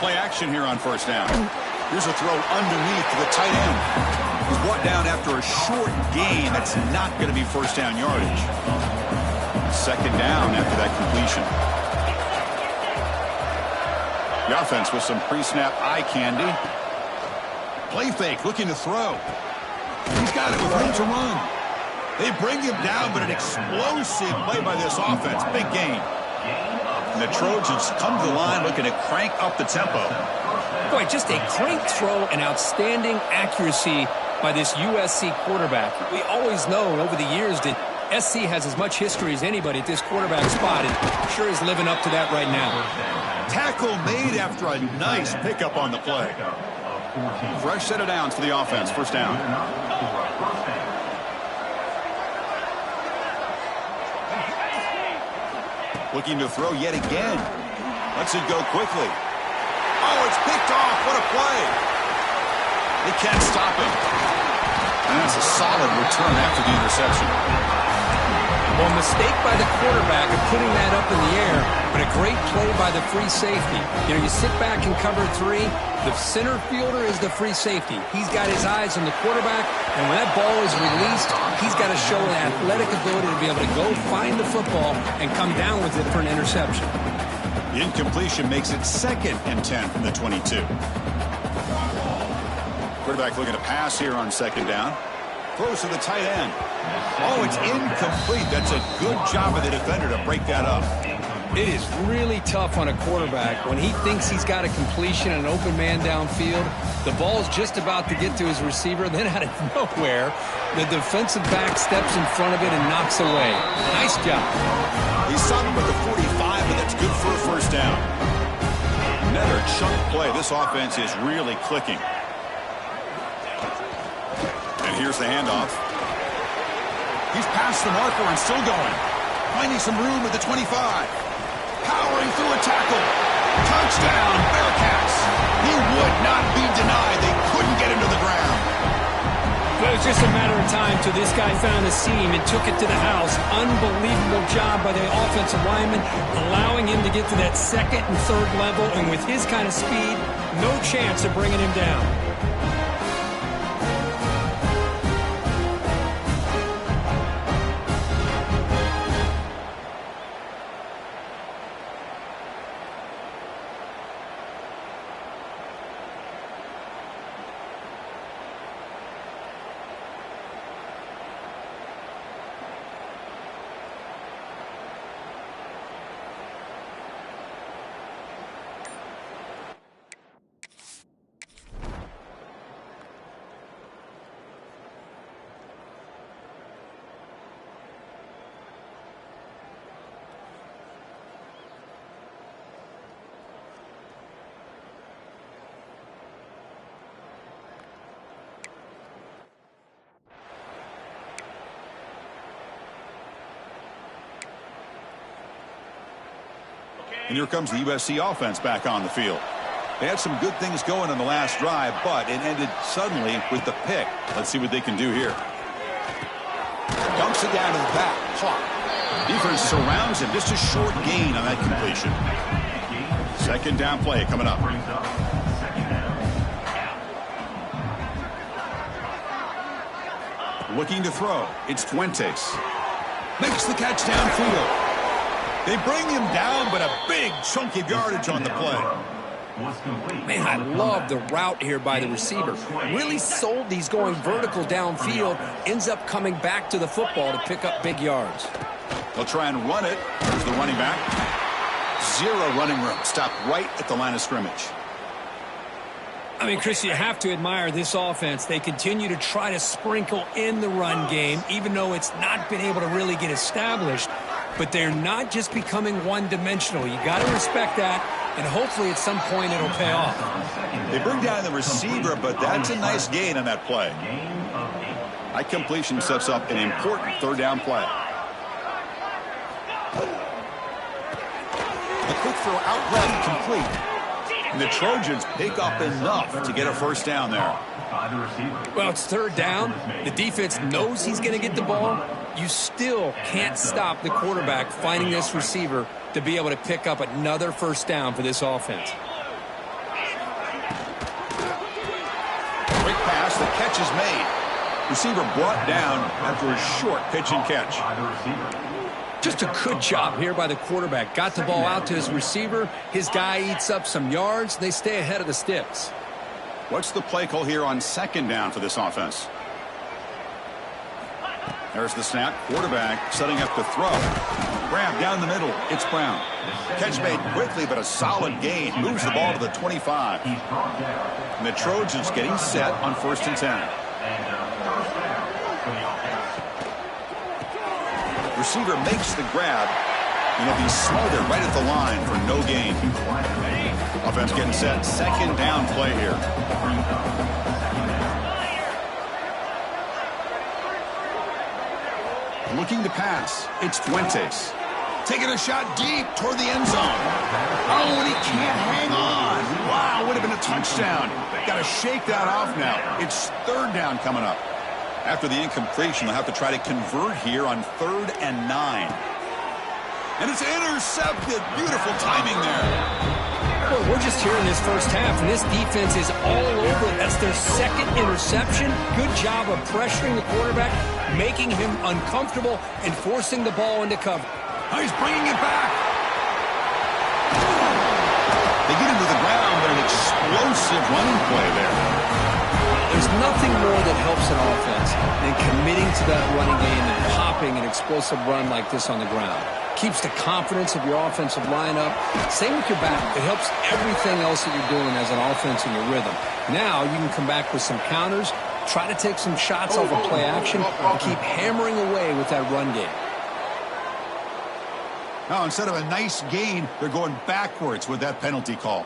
play action here on first down. Here's a throw underneath to the tight end. He's brought down after a short gain. That's not going to be first down yardage. Second down after that completion. The offense with some pre-snap eye candy. Play fake, looking to throw. He's got it with room to run. They bring him down, but an explosive play by this offense. Big gain. And the Trojans come to the line looking to crank up the tempo. Boy, just a great throw and outstanding accuracy by this USC quarterback. We always know over the years that SC has as much history as anybody at this quarterback spot, and sure is living up to that right now. Tackle made after a nice pickup on the play. Fresh set of downs for the offense. First down. Looking to throw yet again. Lets it go quickly. Oh, it's picked off. What a play. They can't stop him. And that's a solid return after the interception. Well, mistake by the quarterback of putting that up in the air, but a great play by the free safety. You know, you sit back and cover three. The center fielder is the free safety. He's got his eyes on the quarterback, and when that ball is released, he's got to show an athletic ability to be able to go find the football and come down with it for an interception. The incompletion makes it 2nd and 10 from the 22. Quarterback looking to pass here on second down. Throws to the tight end. Oh, it's incomplete. That's a good job of the defender to break that up. It is really tough on a quarterback when he thinks he's got a completion and an open man downfield. The ball's just about to get to his receiver. Then out of nowhere, the defensive back steps in front of it and knocks away. Nice job. He's stopped with the 45, but that's good for a first down. Another chunk play. This offense is really clicking. And here's the handoff. He's past the marker and still going. Finding some room at the 25. Powering through a tackle. Touchdown, Bearcats. He would not be denied. They couldn't get him to the ground. Well, it was just a matter of time till this guy found a seam and took it to the house. Unbelievable job by the offensive lineman, allowing him to get to that second and third level. And with his kind of speed, no chance of bringing him down. And here comes the USC offense back on the field. They had some good things going on the last drive, but it ended suddenly with the pick. Let's see what they can do here. Dumps it down to the back. Clock. Defense surrounds him. Just a short gain on that completion. Second down play coming up. Looking to throw. It's Fuentes. Makes the catch downfield. They bring him down, but a big chunk of yardage on the play. Man, I love the route here by the receiver. Really sold these going vertical downfield. Ends up coming back to the football to pick up big yards. They'll try and run it. There's the running back. Zero running room. Stopped right at the line of scrimmage. I mean, Chris, you have to admire this offense. They continue to try to sprinkle in the run game, even though it's not been able to really get established. But they're not just becoming one-dimensional. You got to respect that, and hopefully at some point it'll pay off. They bring down the receiver, but that's a nice gain on that play. That completion sets up an important third down play. A quick throw out left, complete. And the Trojans pick up enough to get a first down there. Well, it's third down. The defense knows he's going to get the ball. You still can't stop the quarterback finding this receiver to be able to pick up another first down for this offense. catch is made. Receiver brought down after a short pitch and catch. Just a good job here by the quarterback. Got the ball out to his receiver. His guy eats up some yards. They stay ahead of the sticks. What's the play call here on second down for this offense? There's the snap. Quarterback setting up to throw. Grab down the middle. It's Brown. Catch made quickly, but a solid gain. Moves the ball to the 25. And the Trojans getting set on 1st and 10. Receiver makes the grab, and he'll be smothered right at the line for no gain. Offense getting set. Second down play here. Looking to pass. It's Fuentes. Taking a shot deep toward the end zone. Oh, and he can't hang on. Wow, would have been a touchdown. Got to shake that off now. It's third down coming up. After the incompletion, they'll have to try to convert here on 3rd and 9. And it's intercepted. Beautiful timing there. Well, we're just here in this first half, and this defense is all over it. That's their second interception. Good job of pressuring the quarterback, making him uncomfortable, and forcing the ball into cover. Oh, he's bringing it back. They get him to the ground, but an explosive running play there. There's nothing more that helps an offense than committing to that running game and popping an explosive run like this on the ground. Keeps the confidence of your offensive lineup. Same with your back. It helps everything else that you're doing as an offense in your rhythm. Now you can come back with some counters, try to take some shots off of play action, and keep hammering away with that run game. Now, instead of a nice gain, they're going backwards with that penalty call.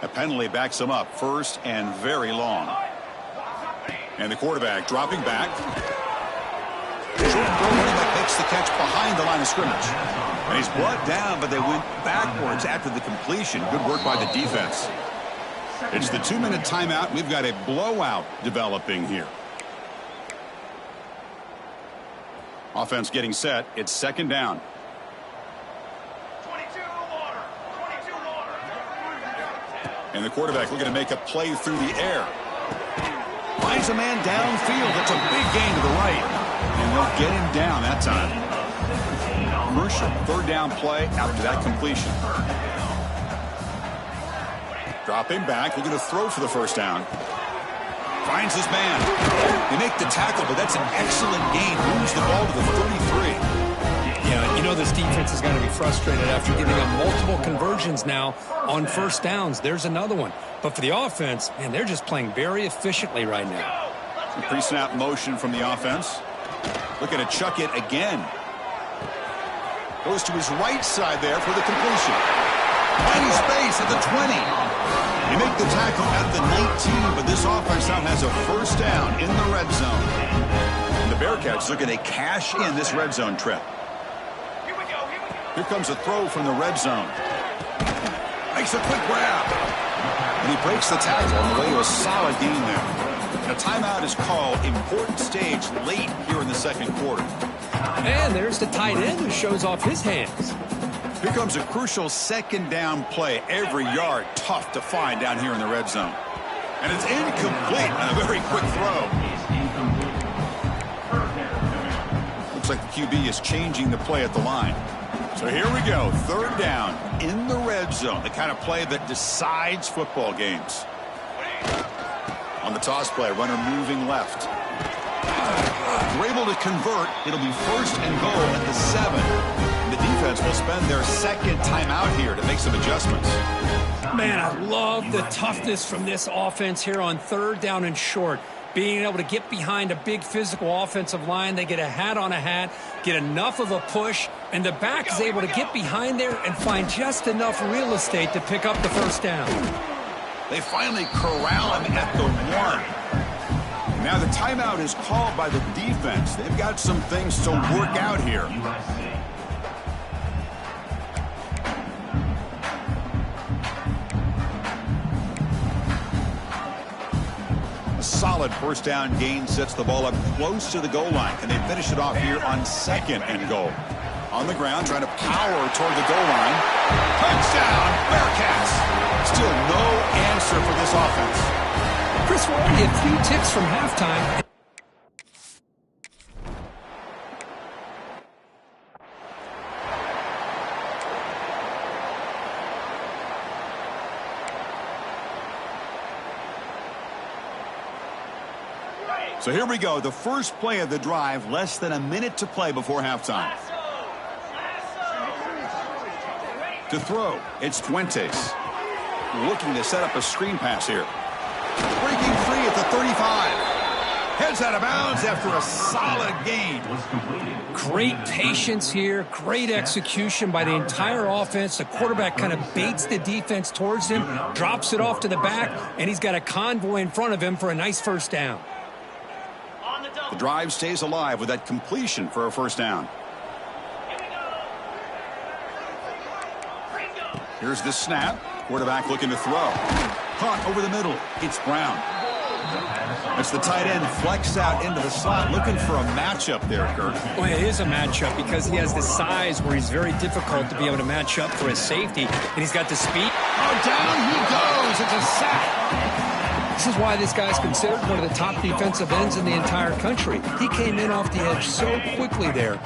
A penalty backs them up 1st and very long. And the quarterback dropping back. Short throw, running back makes the catch behind the line of scrimmage. And he's brought down, but they went backwards after the completion. Good work by the defense. It's the 2-minute timeout. We've got a blowout developing here. Offense getting set. It's second down. And the quarterback looking to make a play through the air. Finds a man downfield. That's a big gain to the right. And they'll get him down that time. Crucial 3rd down play after that completion. Dropping back. Looking to throw for the 1st down. Finds his man. They make the tackle, but that's an excellent gain. Moves the ball to the 33. Yeah, you know this defense is going to be frustrated after giving up multiple conversions now on 1st downs. There's another one. But for the offense, man, they're just playing very efficiently right now. Some pre-snap motion from the offense. Looking to chuck it again. Goes to his right side there for the completion. Finding space at the 20. They make the tackle at the 19, but this offense now has a 1st down in the red zone. And the Bearcats looking to cash in this red zone trip. Here comes a throw from the red zone. Makes a quick grab. And he breaks the tackle on the way to a solid gain there. And a timeout is called. Important stage late here in the 2nd quarter. And there's the tight end who shows off his hands. Here comes a crucial 2nd down play. Every yard tough to find down here in the red zone. And it's incomplete on a very quick throw. Looks like the QB is changing the play at the line. So here we go, 3rd down in the red zone, the kind of play that decides football games. On the toss play, runner moving left. We're able to convert. It'll be 1st and goal at the 7. And the defense will spend their 2nd timeout here to make some adjustments. Man, I love the toughness from this offense here on 3rd down and short. Being able to get behind a big physical offensive line. They get a hat on a hat, get enough of a push, and the back is able to get behind there and find just enough real estate to pick up the 1st down. They finally corral him at the 1. Now the timeout is called by the defense. They've got some things to work out here. Solid 1st down gain sets the ball up close to the goal line. Can they finish it off here on 2nd and goal? On the ground, trying to power toward the goal line. Touchdown, Bearcats! Still no answer for this offense. Chris, we're only a few ticks from halftime. So here we go, the first play of the drive, less than a minute to play before halftime. To throw, it's Fuentes. Looking to set up a screen pass here. Breaking free at the 35. Heads out of bounds after a solid gain. Great patience here, great execution by the entire offense. The quarterback kind of baits the defense towards him, drops it off to the back, and he's got a convoy in front of him for a nice first down. The drive stays alive with that completion for a first down. Here's the snap. Quarterback looking to throw. Caught over the middle. It's Brown. It's the tight end flexed out into the slot, looking for a matchup there, Kirk. Well, it is a matchup because he has the size where he's very difficult to be able to match up for his safety, and he's got the speed. Oh, down he goes. It's a sack. This is why this guy's considered one of the top defensive ends in the entire country. He came in off the edge so quickly there.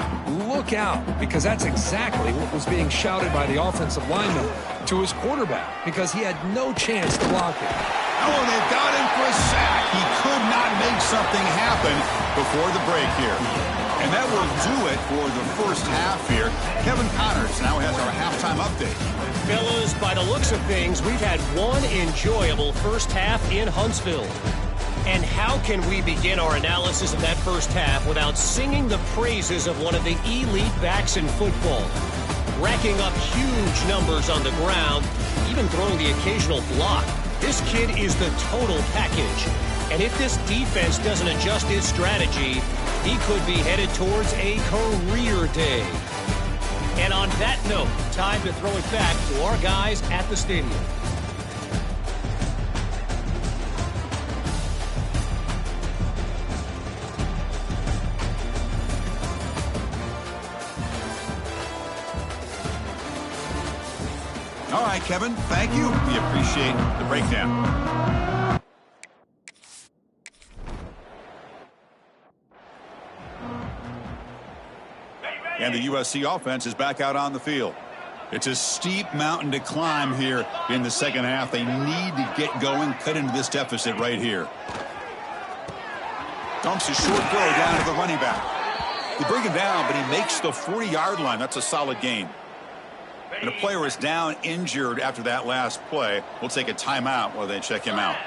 Look out, because that's exactly what was being shouted by the offensive lineman to his quarterback, because he had no chance to block it. Oh, they've got him for a sack. He could not make something happen before the break here. And that will do it for the first half here. Kevin Connors now has our halftime update. Fellas, by the looks of things, we've had one enjoyable first half in Huntsville. And how can we begin our analysis of that first half without singing the praises of one of the elite backs in football? Racking up huge numbers on the ground, even throwing the occasional block. This kid is the total package. And if this defense doesn't adjust its strategy, he could be headed towards a career day. And on that note, time to throw it back to our guys at the stadium. All right, Kevin, thank you. We appreciate the breakdown. And the USC offense is back out on the field. It's a steep mountain to climb here in the second half. They need to get going, cut into this deficit right here. Dumps a short throw down to the running back. They bring him down, but he makes the 40-yard line. That's a solid gain. And a player is down injured after that last play. We'll take a timeout while they check him out.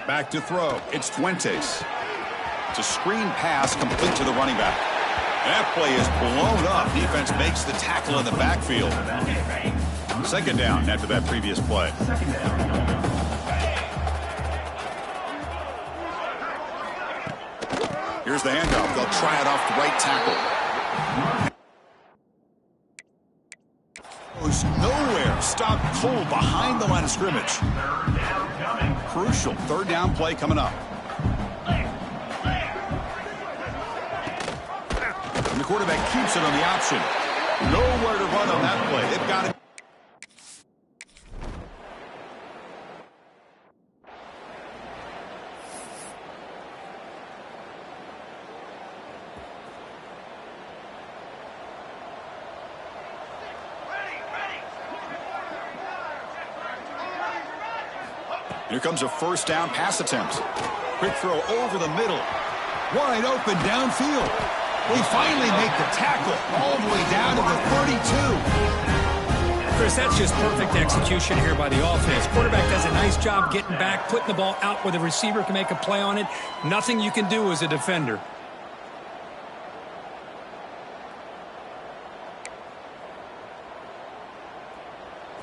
Back to throw. It's Fuentes. It's a screen pass complete to the running back. That play is blown up. Defense makes the tackle in the backfield. Second down after that previous play. Here's the handoff. They'll try it off the right tackle. Goes nowhere. Stop cold behind the line of scrimmage. Crucial third down play coming up. And the quarterback keeps it on the option. Nowhere to run on that play. They've got it. Here comes a first down pass attempt. Quick throw over the middle. Wide open downfield. They finally make the tackle all the way down to the 32. Chris, that's just perfect execution here by the offense. Quarterback does a nice job getting back, putting the ball out where the receiver can make a play on it. Nothing you can do as a defender.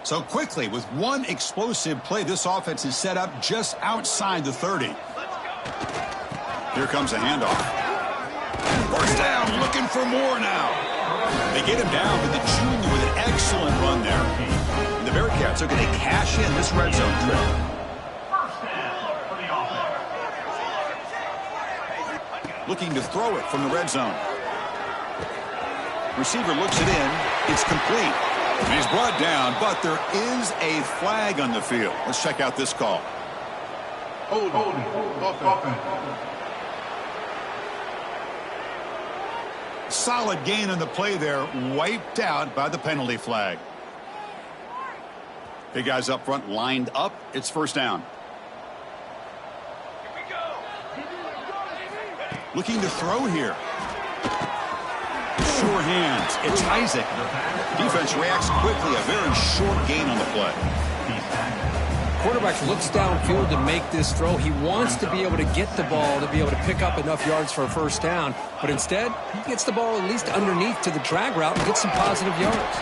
So quickly, with one explosive play, this offense is set up just outside the 30. Here comes a handoff. First down, looking for more now. They get him down to the junior with an excellent run there. And the Bearcats are going to cash in this red zone trip. Looking to throw it from the red zone. Receiver looks it in. It's complete. And he's brought down, but there is a flag on the field. Let's check out this call. Holding. Offense. Solid gain on the play there, wiped out by the penalty flag. Big guys up front lined up. It's first down. Looking to throw here. Sure hands. It's Isaac. Defense reacts quickly. A very short gain on the play. Quarterback looks downfield to make this throw. He wants to be able to get the ball to be able to pick up enough yards for a first down. But instead, he gets the ball at least underneath to the drag route and gets some positive yards.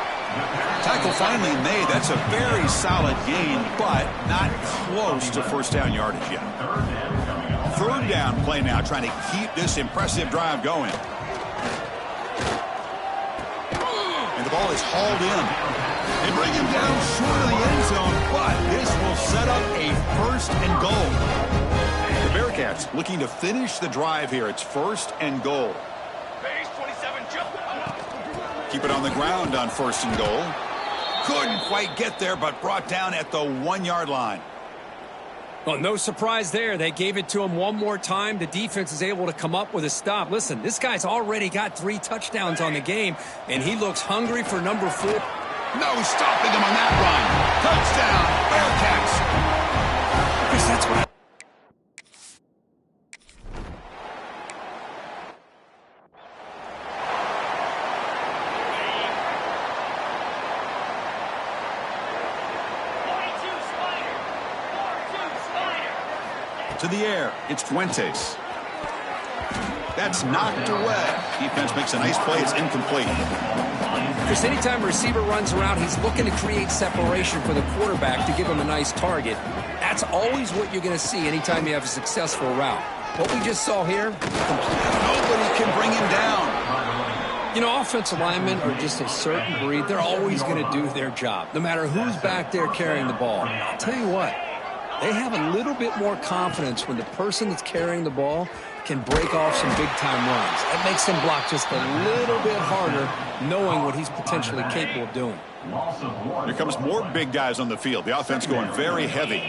Tackle finally made. That's a very solid gain, but not close to first down yardage yet. Third down play now, trying to keep this impressive drive going. And the ball is hauled in. They bring him down short of the end zone, but this will set up a first and goal. The Bearcats looking to finish the drive here. It's first and goal. Keep it on the ground on first and goal. Couldn't quite get there, but brought down at the 1-yard line. Well, no surprise there. They gave it to him one more time. The defense is able to come up with a stop. Listen, this guy's already got 3 touchdowns on the game, and he looks hungry for number 4. No stopping him on that run. Touchdown, Bearcats. Chris, that's what I... To the air, it's Fuentes. That's knocked away. Defense makes a nice play. It's incomplete. Because anytime a receiver runs around, he's looking to create separation for the quarterback to give him a nice target. That's always what you're going to see anytime you have a successful route. What we just saw here, nobody can bring him down. You know, offensive linemen are just a certain breed. They're always going to do their job, no matter who's back there carrying the ball. I'll tell you what, they have a little bit more confidence when the person that's carrying the ball can break off some big-time runs. That makes them block just a little bit harder, knowing what he's potentially capable of doing. Here comes more big guys on the field. The offense going very heavy.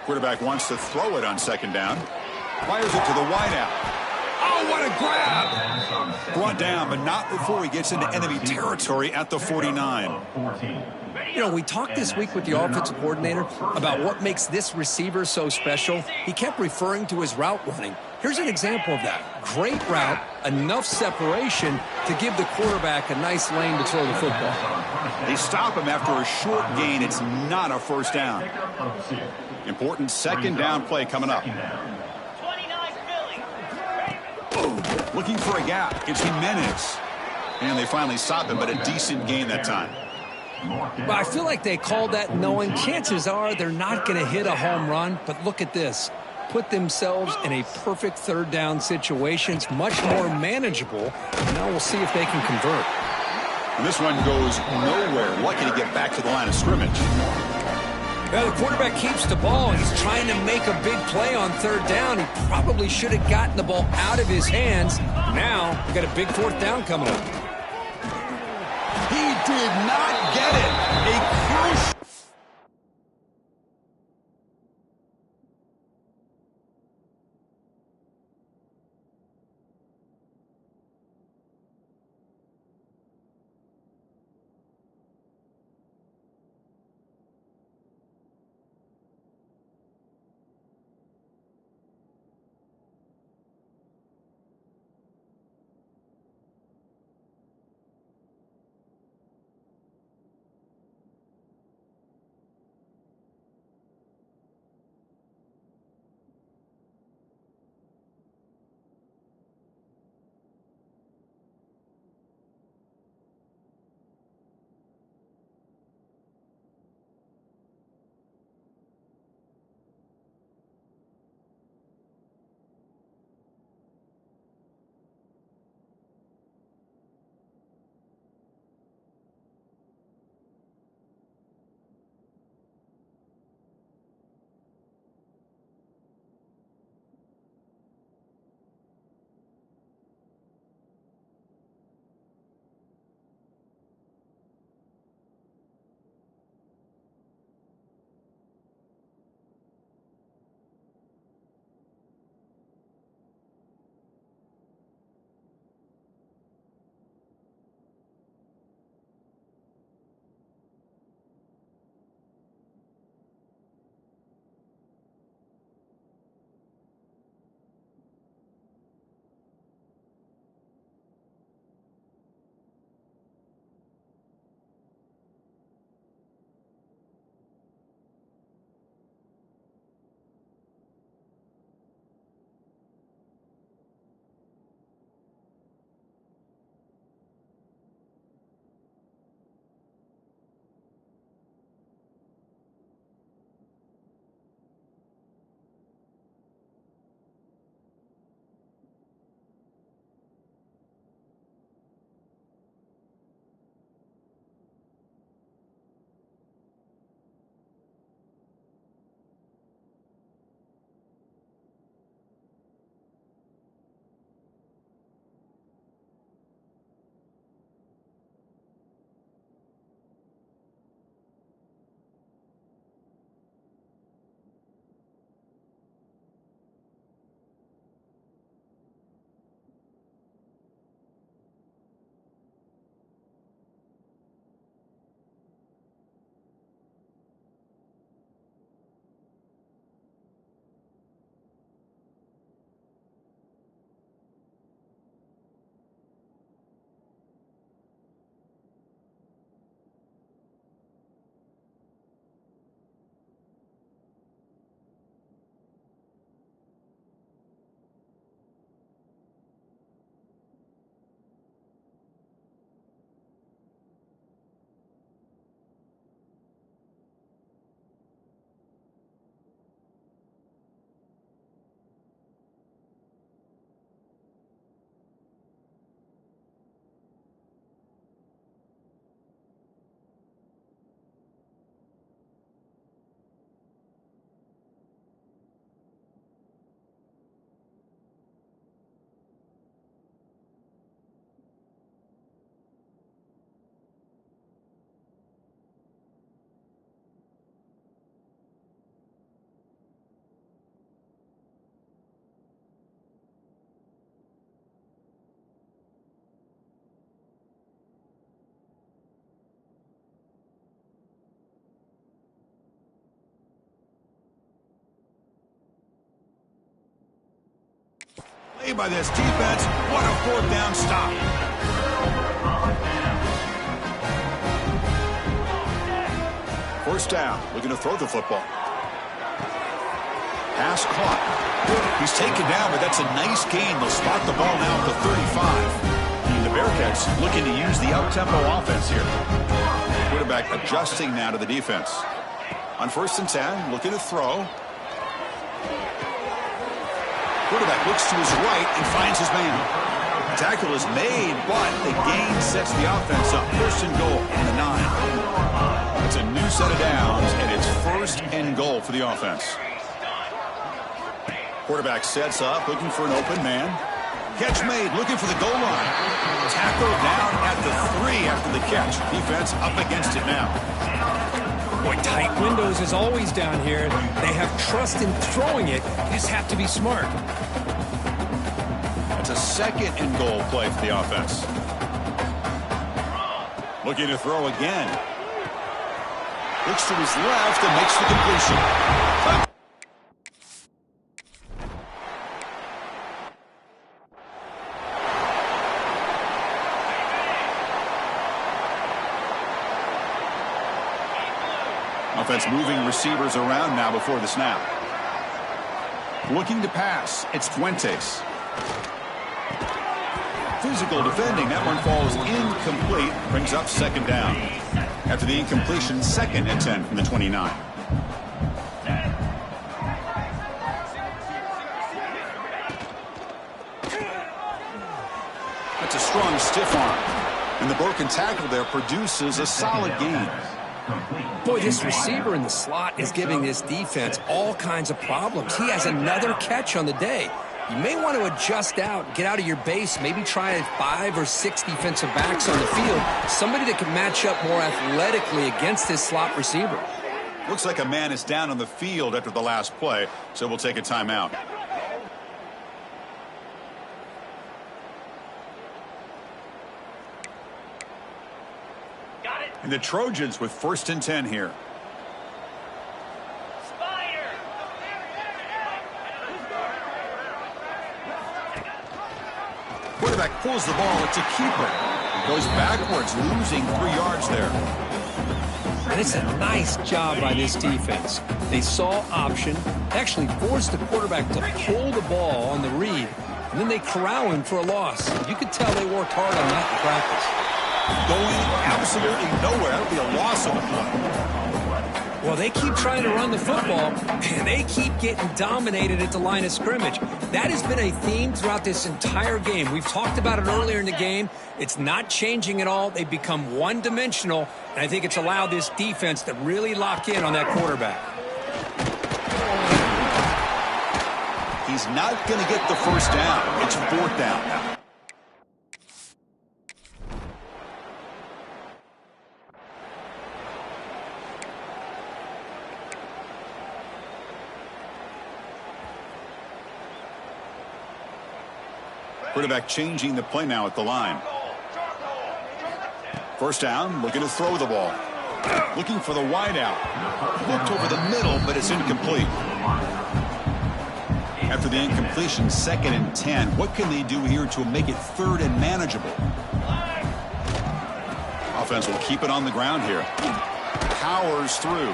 Quarterback wants to throw it on second down. Fires it to the wideout. Oh, what a grab! Brought down, but not before he gets into enemy territory at the 49. You know, we talked this week with the offensive coordinator about what makes this receiver so special. He kept referring to his route running. Here's an example of that. Great route, enough separation to give the quarterback a nice lane to throw the football. They stop him after a short gain. It's not a first down. Important second down play coming up. Looking for a gap. It's Jimenez. And they finally stop him, but a decent gain that time. But I feel like they called that knowing chances are they're not going to hit a home run. But look at this. Put themselves in a perfect third down situation. It's much more manageable. Now we'll see if they can convert. And this one goes nowhere. Lucky to get back to the line of scrimmage. Well, the quarterback keeps the ball. He's trying to make a big play on third down. He probably should have gotten the ball out of his hands. Now, we've got a big fourth down coming up. He did not get it. A crucial... play by this defense. What a fourth down stop. First down, looking to throw the football. Pass caught. He's taken down, but that's a nice gain. They'll spot the ball now at the 35. And the Bearcats looking to use the up-tempo offense here. Quarterback adjusting now to the defense. On 1st and 10, looking to throw. Quarterback looks to his right and finds his man. Tackle is made, but the gain sets the offense up. 1st and goal on the 9. It's a new set of downs, and it's 1st and goal for the offense. Quarterback sets up, looking for an open man. Catch made, looking for the goal line. Tackle down at the 3 after the catch. Defense up against it now. Boy, tight windows is always down here. They have trust in throwing it. Just have to be smart. It's a 2nd and goal play for the offense. Looking to throw again. Looks to his left and makes the completion. Offense moving receivers around now before the snap. Looking to pass. It's Fuentes. Physical defending. That one falls incomplete. Brings up 2nd down. After the incompletion, 2nd and 10 from the 29. That's a strong stiff arm. And the broken tackle there produces a solid gain. Boy, this receiver in the slot is giving this defense all kinds of problems. He has another catch on the day. You may want to adjust out, get out of your base, maybe try 5 or 6 defensive backs on the field, somebody that can match up more athletically against this slot receiver. Looks like a man is down on the field after the last play, so we'll take a timeout. And the Trojans with 1st and 10 here. Quarterback pulls the ball. It's a keeper. Goes backwards, losing 3 yards there. And it's a nice job by this defense. They saw option, actually forced the quarterback to pull the ball on the read, and then they corral him for a loss. You could tell they worked hard on that in practice. Going absolutely nowhere. That'll be a loss of a play. Well, they keep trying to run the football, and they keep getting dominated at the line of scrimmage. That has been a theme throughout this entire game. We've talked about it earlier in the game. It's not changing at all. They've become one-dimensional, and I think it's allowed this defense to really lock in on that quarterback. He's not going to get the 1st down. It's 4th down now. Quarterback changing the play now at the line. 1st down, looking to throw the ball. Looking for the wide out. Looked over the middle, but it's incomplete. After the incompletion, 2nd and 10. What can they do here to make it 3rd and manageable? Offense will keep it on the ground here. Powers through.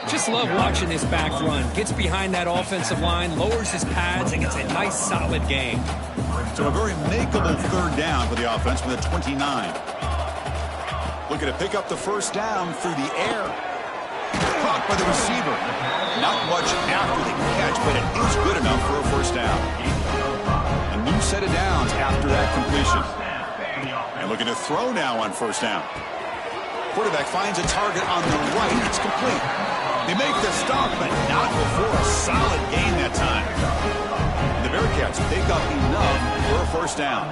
Just love watching this back run. Gets behind that offensive line, lowers his pads, and gets a nice solid gain. So a very makeable 3rd down for the offense with a 29. Looking to pick up the 1st down through the air. Caught by the receiver. Not much after the catch, but it is good enough for a 1st down. A new set of downs after that completion. And looking to throw now on 1st down. Quarterback finds a target on the right. It's complete. They make the stop, but not before a solid gain that time. The Bearcats pick up enough for a 1st down.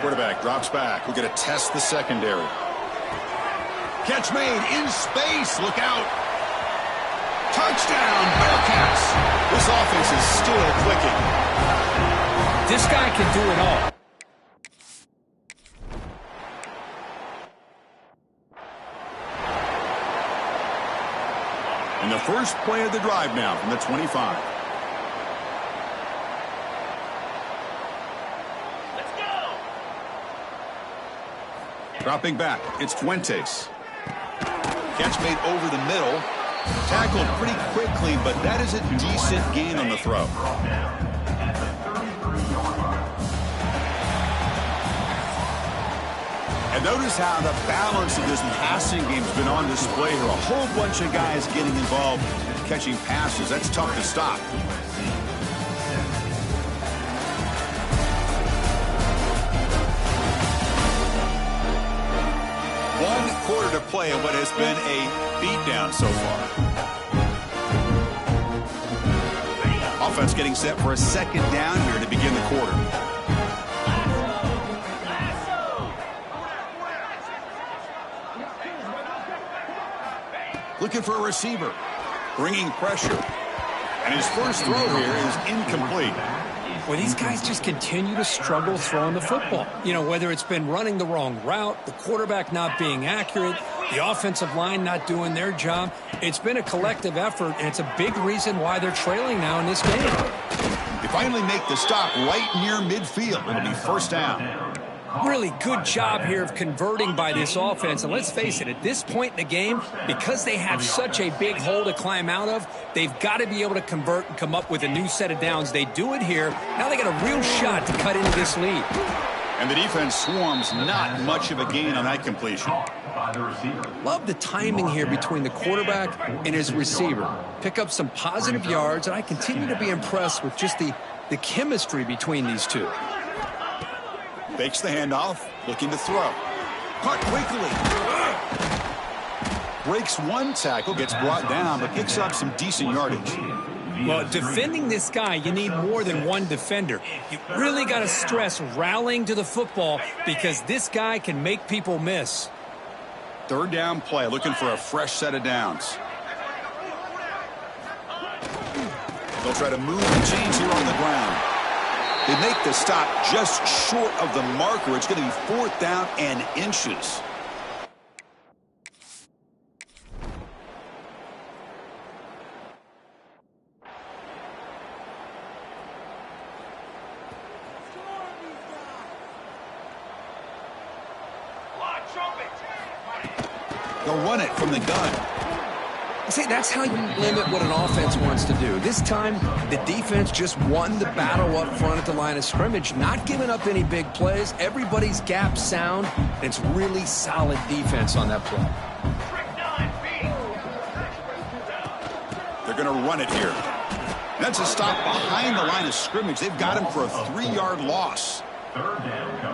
Quarterback drops back. We're going to test the secondary. Catch made in space. Look out. Touchdown, Bearcats. This offense is still clicking. This guy can do it all. And the first play of the drive now from the 25. Dropping back, it's Fuentes. Catch made over the middle. Tackled pretty quickly, but that is a decent gain on the throw. And notice how the balance of this passing game has been on display here. A whole bunch of guys getting involved catching passes. That's tough to stop. One quarter to play in what has been a beatdown so far. Offense getting set for a second down here to begin the quarter. Looking for a receiver. Bringing pressure. And his first throw here is incomplete. Well, these guys just continue to struggle throwing the football. You know, whether it's been running the wrong route, the quarterback not being accurate, the offensive line not doing their job. It's been a collective effort, and it's a big reason why they're trailing now in this game. They finally make the stop right near midfield. It'll be first down. Really good job here of converting by this offense. And let's face it, at this point in the game, because they have such a big hole to climb out of, they've got to be able to convert and come up with a new set of downs. They do it here. Now they got a real shot to cut into this lead. And the defense swarms, not much of a gain on that completion. Love the timing here between the quarterback and his receiver. Pick up some positive yards, and I continue to be impressed with just the chemistry between these two. Fakes the handoff, looking to throw. Caught quickly. Breaks one tackle, gets brought down, but picks up some decent yardage. Well, defending this guy, you need more than one defender. You really got to stress rallying to the football because this guy can make people miss. Third down play, looking for a fresh set of downs. They'll try to move the chains here on the ground. They make the stop just short of the marker. It's going to be fourth down and inches. They'll run it from the gun. See, that's how you limit what an offense wants to do. This time, the defense just won the battle up front at the line of scrimmage, not giving up any big plays. Everybody's gap sound, and it's really solid defense on that play. They're going to run it here. That's a stop behind the line of scrimmage. They've got him for a 3-yard loss.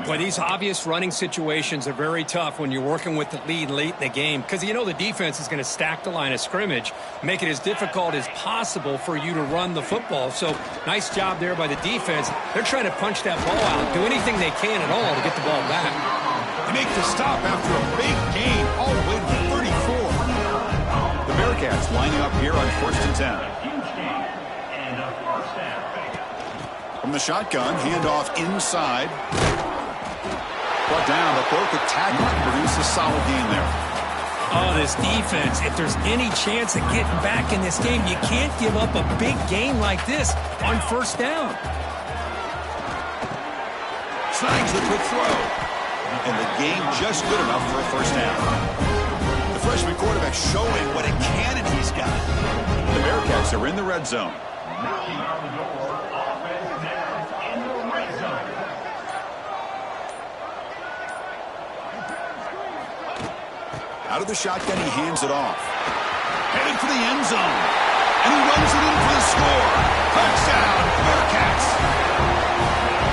Boy, these obvious running situations are very tough when you're working with the lead late in the game because you know the defense is going to stack the line of scrimmage, make it as difficult as possible for you to run the football. So nice job there by the defense. They're trying to punch that ball out, do anything they can at all to get the ball back. They make the stop after a big gain all the way to 34. The Bearcats lining up here on 1st and 10. From the shotgun, handoff inside. Brought down, but broke a tackle to produce a solid gain there. Oh, this defense, if there's any chance of getting back in this game, you can't give up a big gain like this on first down. Snags the quick throw. And the game just good enough for a first down. The freshman quarterback showing what a cannon he's got. The Bearcats are in the red zone. Out of the shotgun, he hands it off. Headed for the end zone. And he runs it in for the score. Touchdown, Bearcats.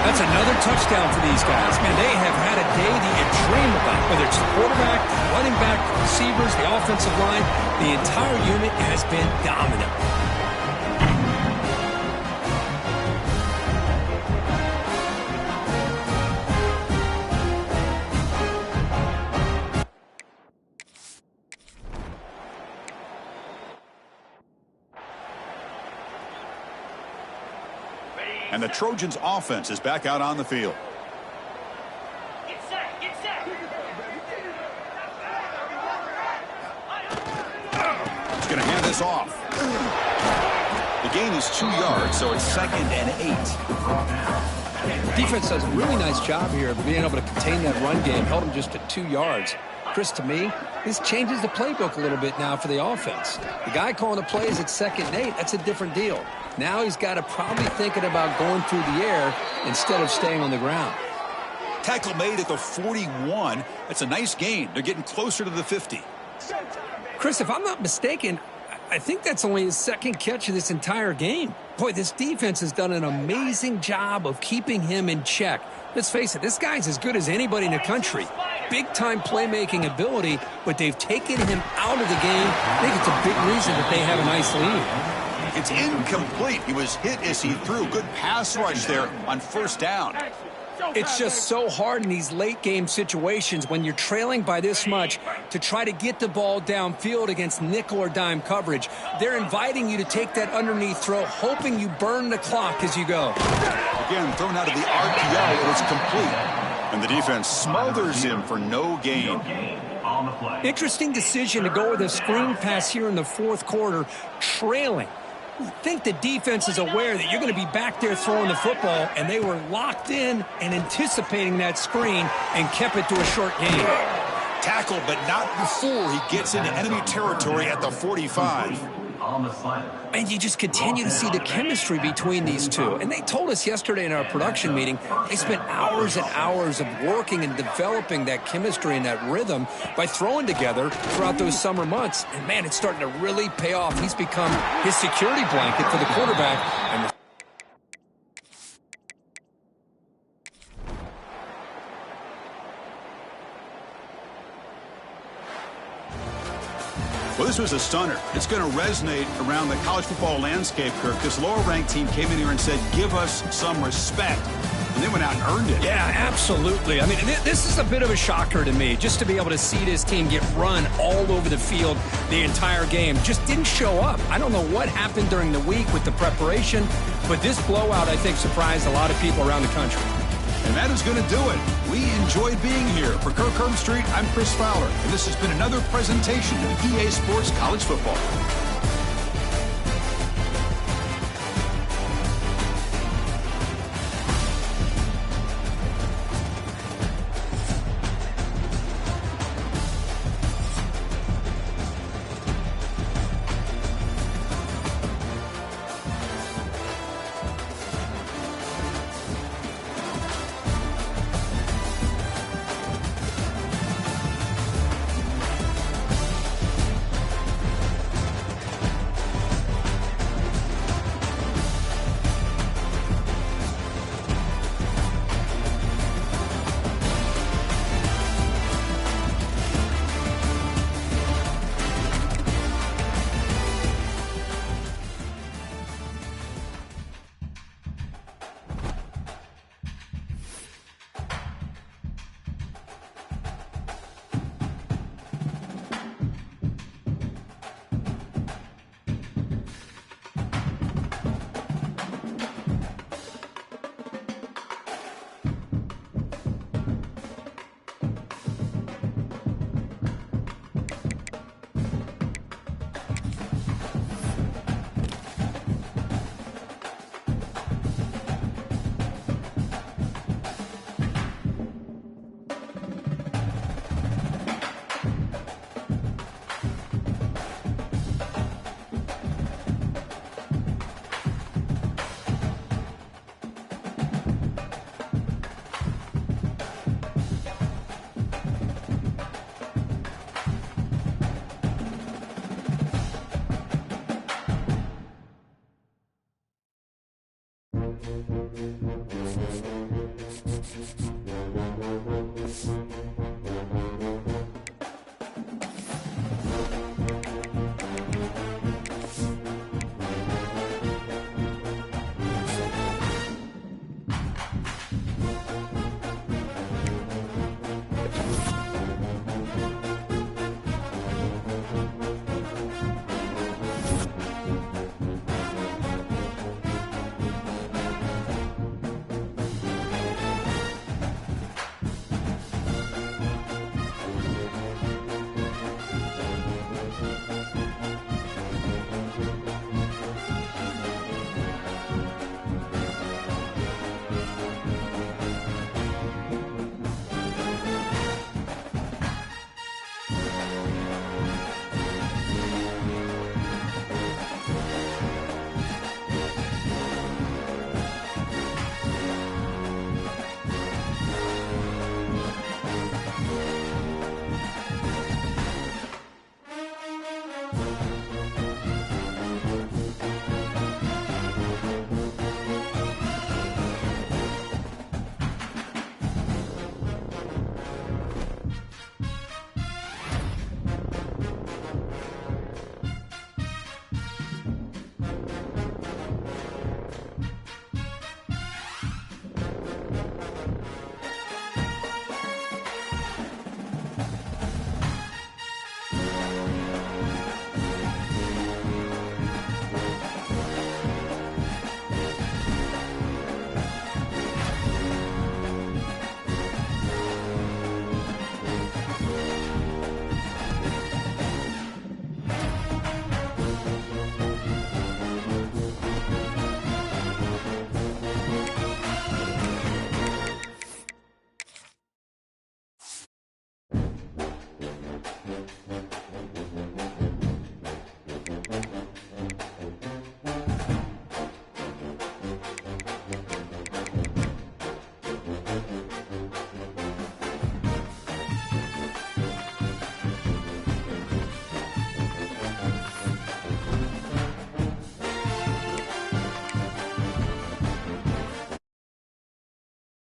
That's another touchdown for these guys. Man, they have had a day that you dream about. Whether it's the quarterback, the running back, the receivers, the offensive line, the entire unit has been dominant. And the Trojans' offense is back out on the field. Get set, get set. He's going to hand this off. The gain is 2 yards, so it's 2nd and 8. Defense does a really nice job here of being able to contain that run game, held him just to 2 yards. Chris, to me, this changes the playbook a little bit now for the offense. The guy calling the plays at 2nd and 8, that's a different deal. Now he's got to probably thinking about going through the air instead of staying on the ground. Tackle made at the 41. That's a nice gain. They're getting closer to the 50. Chris, if I'm not mistaken, I think that's only his 2nd catch of this entire game. Boy, this defense has done an amazing job of keeping him in check. Let's face it, this guy's as good as anybody in the country. Big-time playmaking ability, but they've taken him out of the game. I think it's a big reason that they have a nice lead. It's incomplete. He was hit as he threw. Good pass rush there on 1st down. It's just so hard in these late-game situations when you're trailing by this much to try to get the ball downfield against nickel or dime coverage. They're inviting you to take that underneath throw, hoping you burn the clock as you go. Again, thrown out of the RPO, it was complete. And the defense smothers him for no gain. Interesting decision to go with a screen pass here in the 4th quarter, trailing. I think the defense is aware that you're going to be back there throwing the football, and they were locked in and anticipating that screen and kept it to a short gain. Tackled, but not before he gets into enemy territory at the 45. And you just continue to see the chemistry between these two. And they told us yesterday in our production meeting, they spent hours and hours of working and developing that chemistry and that rhythm by throwing together throughout those summer months. And, man, it's starting to really pay off. He's become his security blanket for the quarterback. And Well, this was a stunner. It's going to resonate around the college football landscape, Kirk. This lower-ranked team came in here and said, give us some respect. And they went out and earned it. yeah, absolutely. I mean, this is a bit of a shocker to me, just to be able to see this team get run all over the field the entire game. Just didn't show up. I don't know what happened during the week with the preparation, but this blowout, I think, surprised a lot of people around the country. And that is going to do it. We enjoyed being here. For Kirk Herbstreit, I'm Chris Fowler, and this has been another presentation of EA Sports College Football.